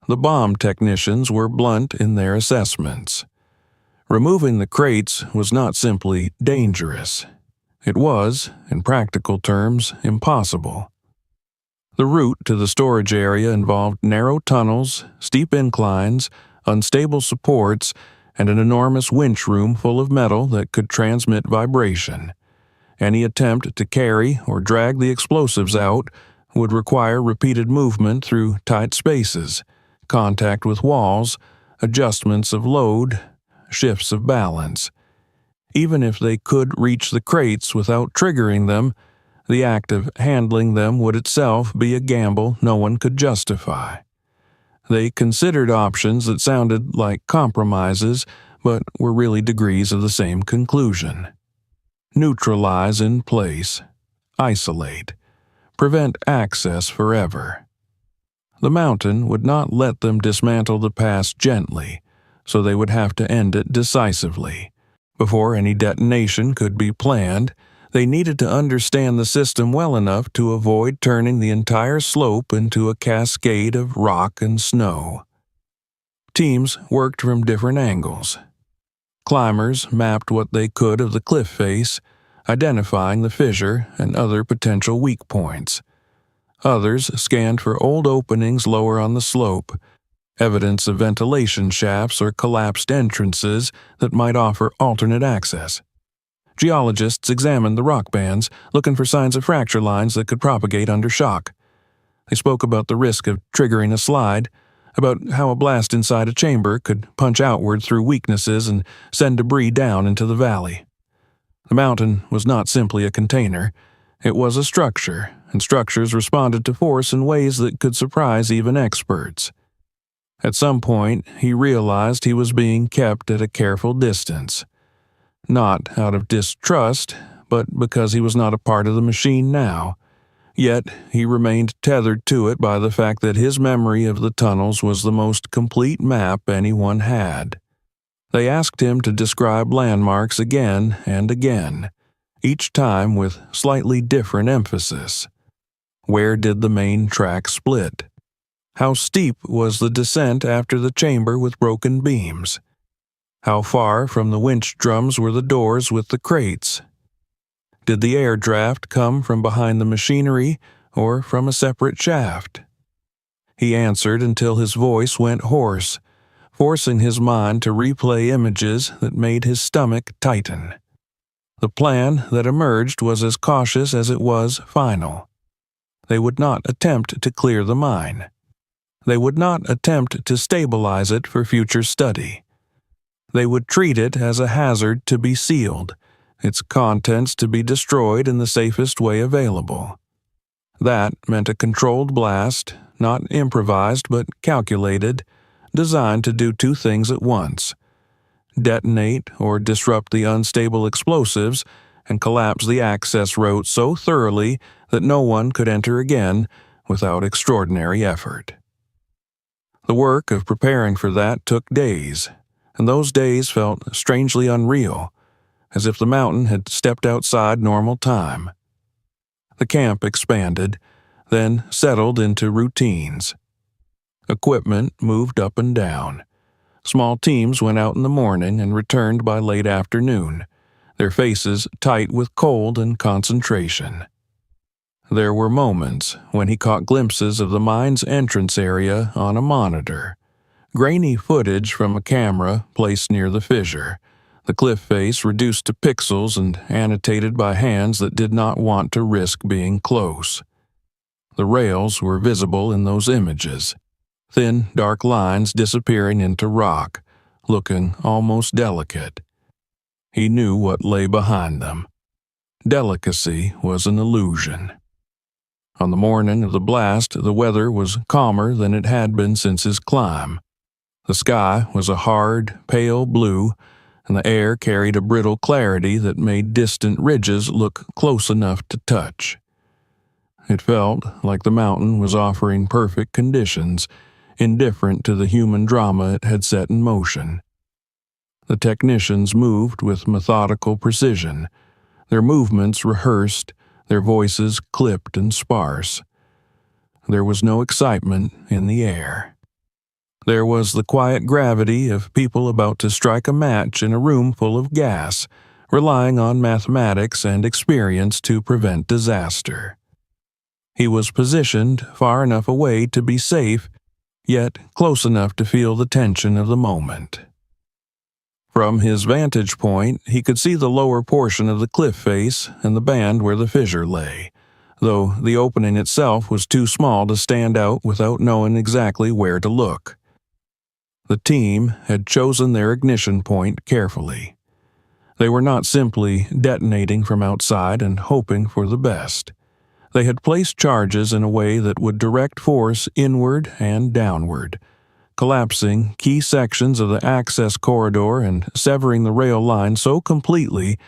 The bomb technicians were blunt in their assessments. Removing the crates was not simply dangerous. It was, in practical terms, impossible. The route to the storage area involved narrow tunnels, steep inclines, unstable supports, and an enormous winch room full of metal that could transmit vibration. Any attempt to carry or drag the explosives out would require repeated movement through tight spaces, contact with walls, adjustments of load, shifts of balance. Even if they could reach the crates without triggering them, the act of handling them would itself be a gamble no one could justify. They considered options that sounded like compromises, but were really degrees of the same conclusion. Neutralize in place, isolate, prevent access forever. The mountain would not let them dismantle the past gently, so they would have to end it decisively. Before any detonation could be planned, they needed to understand the system well enough to avoid turning the entire slope into a cascade of rock and snow. Teams worked from different angles. Climbers mapped what they could of the cliff face, identifying the fissure and other potential weak points. Others scanned for old openings lower on the slope, evidence of ventilation shafts or collapsed entrances that might offer alternate access. Geologists examined the rock bands, looking for signs of fracture lines that could propagate under shock. They spoke about the risk of triggering a slide, about how a blast inside a chamber could punch outward through weaknesses and send debris down into the valley. The mountain was not simply a container, it was a structure, and structures responded to force in ways that could surprise even experts. At some point, he realized he was being kept at a careful distance. Not out of distrust, but because he was not a part of the machine now. Yet, he remained tethered to it by the fact that his memory of the tunnels was the most complete map anyone had. They asked him to describe landmarks again and again, each time with slightly different emphasis. Where did the main track split? How steep was the descent after the chamber with broken beams? How far from the winch drums were the doors with the crates? Did the air draft come from behind the machinery or from a separate shaft? He answered until his voice went hoarse, forcing his mind to replay images that made his stomach tighten. The plan that emerged was as cautious as it was final. They would not attempt to clear the mine. They would not attempt to stabilize it for future study. They would treat it as a hazard to be sealed, its contents to be destroyed in the safest way available. That meant a controlled blast, not improvised but calculated, designed to do two things at once: detonate or disrupt the unstable explosives and collapse the access route so thoroughly that no one could enter again without extraordinary effort. The work of preparing for that took days, and those days felt strangely unreal, as if the mountain had stepped outside normal time. The camp expanded, then settled into routines. Equipment moved up and down. Small teams went out in the morning and returned by late afternoon, their faces tight with cold and concentration. There were moments when he caught glimpses of the mine's entrance area on a monitor, grainy footage from a camera placed near the fissure, the cliff face reduced to pixels and annotated by hands that did not want to risk being close. The rails were visible in those images, thin, dark lines disappearing into rock, looking almost delicate. He knew what lay behind them. Delicacy was an illusion. On the morning of the blast, the weather was calmer than it had been since his climb. The sky was a hard, pale blue, and the air carried a brittle clarity that made distant ridges look close enough to touch. It felt like the mountain was offering perfect conditions, indifferent to the human drama it had set in motion. The technicians moved with methodical precision, their movements rehearsed, their voices clipped and sparse. There was no excitement in the air. There was the quiet gravity of people about to strike a match in a room full of gas, relying on mathematics and experience to prevent disaster. He was positioned far enough away to be safe, yet close enough to feel the tension of the moment. From his vantage point, he could see the lower portion of the cliff face and the band where the fissure lay, though the opening itself was too small to stand out without knowing exactly where to look. The team had chosen their ignition point carefully. They were not simply detonating from outside and hoping for the best. They had placed charges in a way that would direct force inward and downward, collapsing key sections of the access corridor and severing the rail line so completely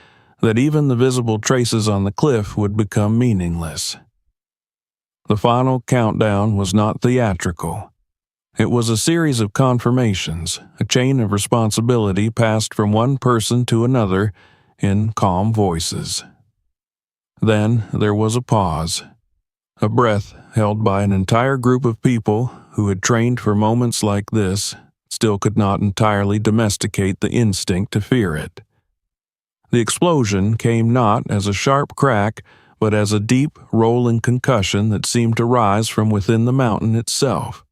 that even the visible traces on the cliff would become meaningless. The final countdown was not theatrical. It was a series of confirmations, a chain of responsibility passed from one person to another in calm voices. Then there was a pause, a breath held by an entire group of people who had trained for moments like this, still could not entirely domesticate the instinct to fear it. The explosion came not as a sharp crack, but as a deep, rolling concussion that seemed to rise from within the mountain itself.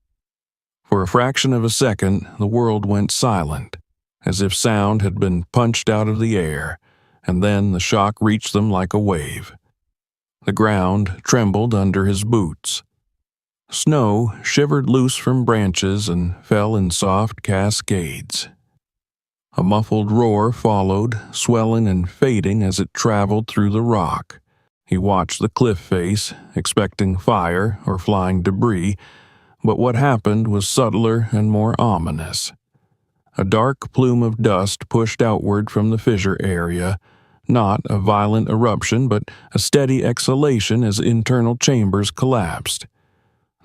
For a fraction of a second, the world went silent, as if sound had been punched out of the air, and then the shock reached them like a wave. The ground trembled under his boots. Snow shivered loose from branches and fell in soft cascades. A muffled roar followed, swelling and fading as it traveled through the rock. He watched the cliff face, expecting fire or flying debris, but what happened was subtler and more ominous. A dark plume of dust pushed outward from the fissure area, not a violent eruption, but a steady exhalation as internal chambers collapsed.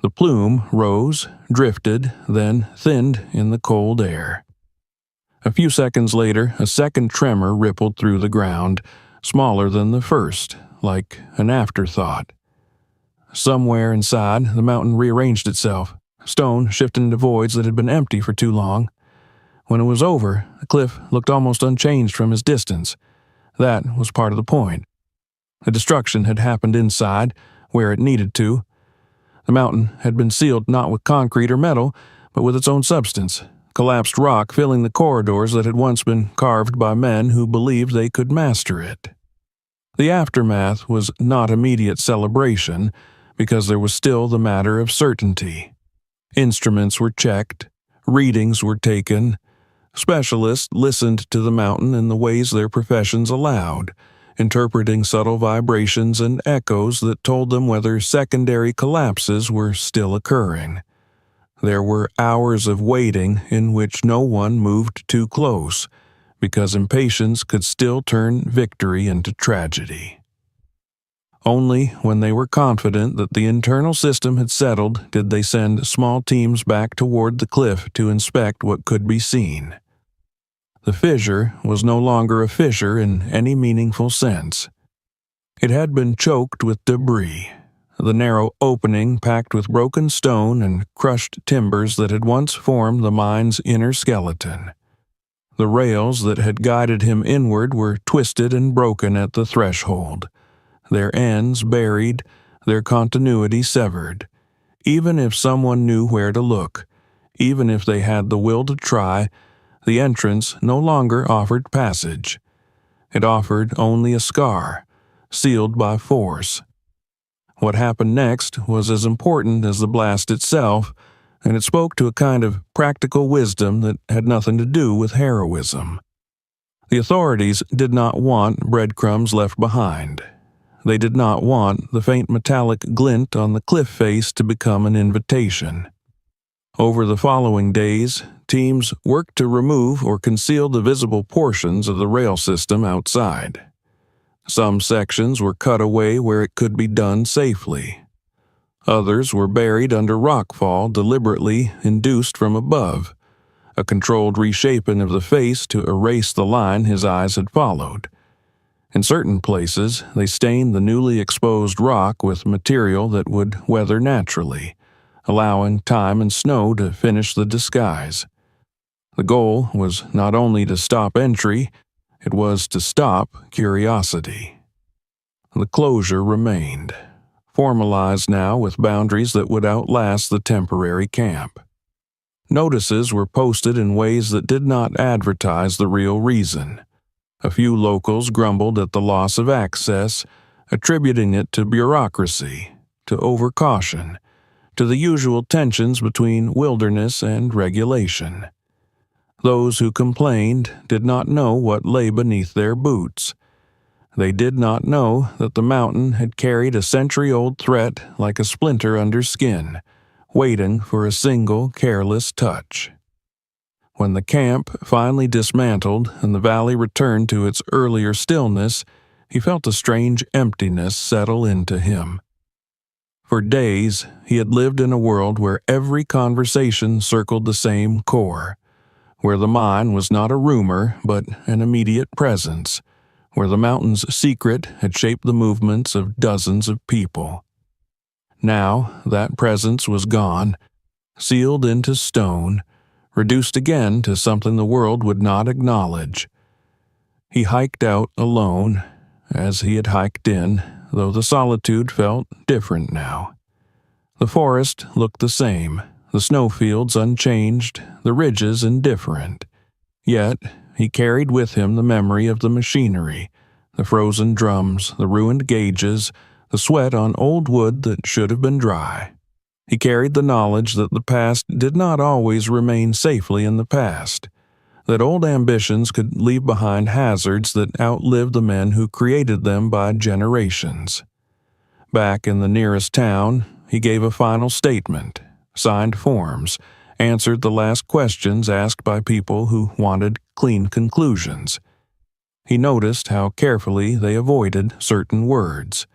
The plume rose, drifted, then thinned in the cold air. A few seconds later, a second tremor rippled through the ground, smaller than the first, like an afterthought. Somewhere inside, the mountain rearranged itself, stone shifted into voids that had been empty for too long. When it was over, the cliff looked almost unchanged from his distance. That was part of the point. The destruction had happened inside, where it needed to. The mountain had been sealed not with concrete or metal, but with its own substance, collapsed rock filling the corridors that had once been carved by men who believed they could master it. The aftermath was not immediate celebration, because there was still the matter of certainty. Instruments were checked, readings were taken. Specialists listened to the mountain in the ways their professions allowed, interpreting subtle vibrations and echoes that told them whether secondary collapses were still occurring. There were hours of waiting in which no one moved too close, because impatience could still turn victory into tragedy. Only when they were confident that the internal system had settled did they send small teams back toward the cliff to inspect what could be seen. The fissure was no longer a fissure in any meaningful sense. It had been choked with debris, the narrow opening packed with broken stone and crushed timbers that had once formed the mine's inner skeleton. The rails that had guided him inward were twisted and broken at the threshold, their ends buried, their continuity severed. Even if someone knew where to look, even if they had the will to try, the entrance no longer offered passage. It offered only a scar, sealed by force. What happened next was as important as the blast itself, and it spoke to a kind of practical wisdom that had nothing to do with heroism. The authorities did not want breadcrumbs left behind. They did not want the faint metallic glint on the cliff face to become an invitation. Over the following days, teams worked to remove or conceal the visible portions of the rail system outside. Some sections were cut away where it could be done safely. Others were buried under rockfall deliberately induced from above, a controlled reshaping of the face to erase the line his eyes had followed. In certain places, they stained the newly exposed rock with material that would weather naturally, allowing time and snow to finish the disguise. The goal was not only to stop entry, it was to stop curiosity. The closure remained, formalized now with boundaries that would outlast the temporary camp. Notices were posted in ways that did not advertise the real reason. A few locals grumbled at the loss of access, attributing it to bureaucracy, to overcaution, to the usual tensions between wilderness and regulation. Those who complained did not know what lay beneath their boots. They did not know that the mountain had carried a century-old threat like a splinter under skin, waiting for a single careless touch. When the camp finally dismantled and the valley returned to its earlier stillness, he felt a strange emptiness settle into him. For days, he had lived in a world where every conversation circled the same core, where the mine was not a rumor but an immediate presence, where the mountain's secret had shaped the movements of dozens of people. Now that presence was gone, sealed into stone, reduced again to something the world would not acknowledge. He hiked out alone, as he had hiked in, though the solitude felt different now. The forest looked the same, the snowfields unchanged, the ridges indifferent. Yet he carried with him the memory of the machinery, the frozen drums, the ruined gauges, the sweat on old wood that should have been dry. He carried the knowledge that the past did not always remain safely in the past, that old ambitions could leave behind hazards that outlived the men who created them by generations. Back in the nearest town, he gave a final statement, signed forms, answered the last questions asked by people who wanted clean conclusions. He noticed how carefully they avoided certain words.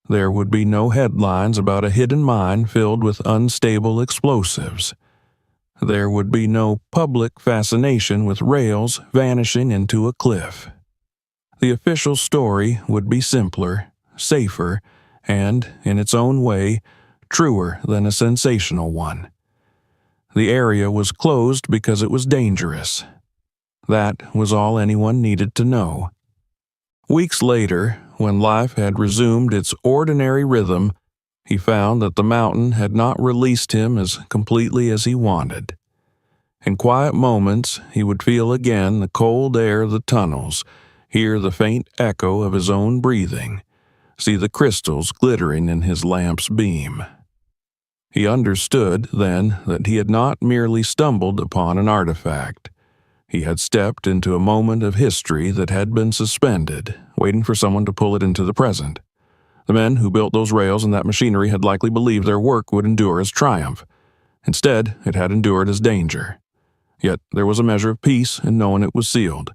There would be no headlines about a hidden mine filled with unstable explosives. There would be no public fascination with rails vanishing into a cliff. The official story would be simpler, safer, and, in its own way, truer than a sensational one. The area was closed because it was dangerous. That was all anyone needed to know. Weeks later, when life had resumed its ordinary rhythm, he found that the mountain had not released him as completely as he wanted. In quiet moments, he would feel again the cold air of the tunnels, hear the faint echo of his own breathing, see the crystals glittering in his lamp's beam. He understood, then, that he had not merely stumbled upon an artifact. He had stepped into a moment of history that had been suspended, waiting for someone to pull it into the present. The men who built those rails and that machinery had likely believed their work would endure as triumph. Instead, it had endured as danger. Yet there was a measure of peace in knowing it was sealed.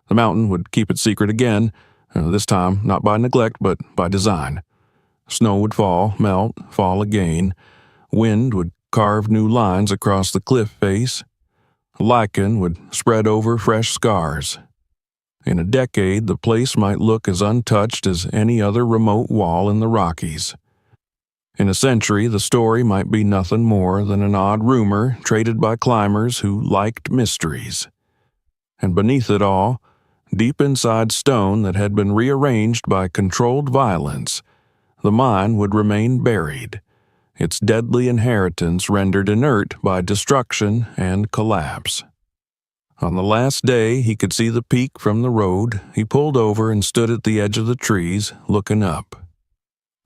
The mountain would keep its secret again, this time not by neglect but by design. Snow would fall, melt, fall again. Wind would carve new lines across the cliff face. Lichen would spread over fresh scars. In a decade, the place might look as untouched as any other remote wall in the Rockies. In a century, the story might be nothing more than an odd rumor traded by climbers who liked mysteries. And beneath it all, deep inside stone that had been rearranged by controlled violence, the mine would remain buried, its deadly inheritance rendered inert by destruction and collapse. On the last day he could see the peak from the road, he pulled over and stood at the edge of the trees, looking up.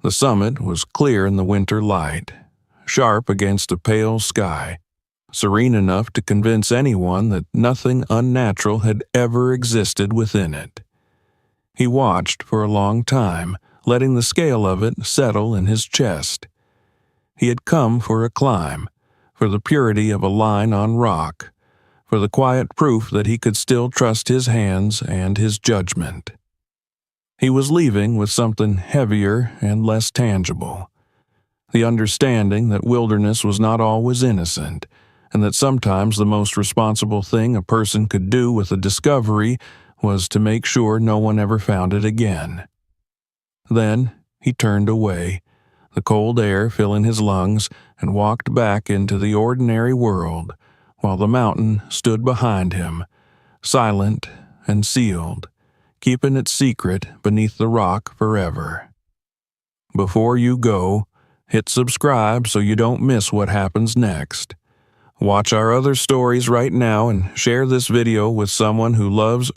The summit was clear in the winter light, sharp against a pale sky, serene enough to convince anyone that nothing unnatural had ever existed within it. He watched for a long time, letting the scale of it settle in his chest. He had come for a climb, for the purity of a line on rock, for the quiet proof that he could still trust his hands and his judgment. He was leaving with something heavier and less tangible, the understanding that wilderness was not always innocent, and that sometimes the most responsible thing a person could do with a discovery was to make sure no one ever found it again. Then he turned away, the cold air filling his lungs, and walked back into the ordinary world, while the mountain stood behind him, silent and sealed, keeping its secret beneath the rock forever. Before you go, hit subscribe so you don't miss what happens next. Watch our other stories right now and share this video with someone who loves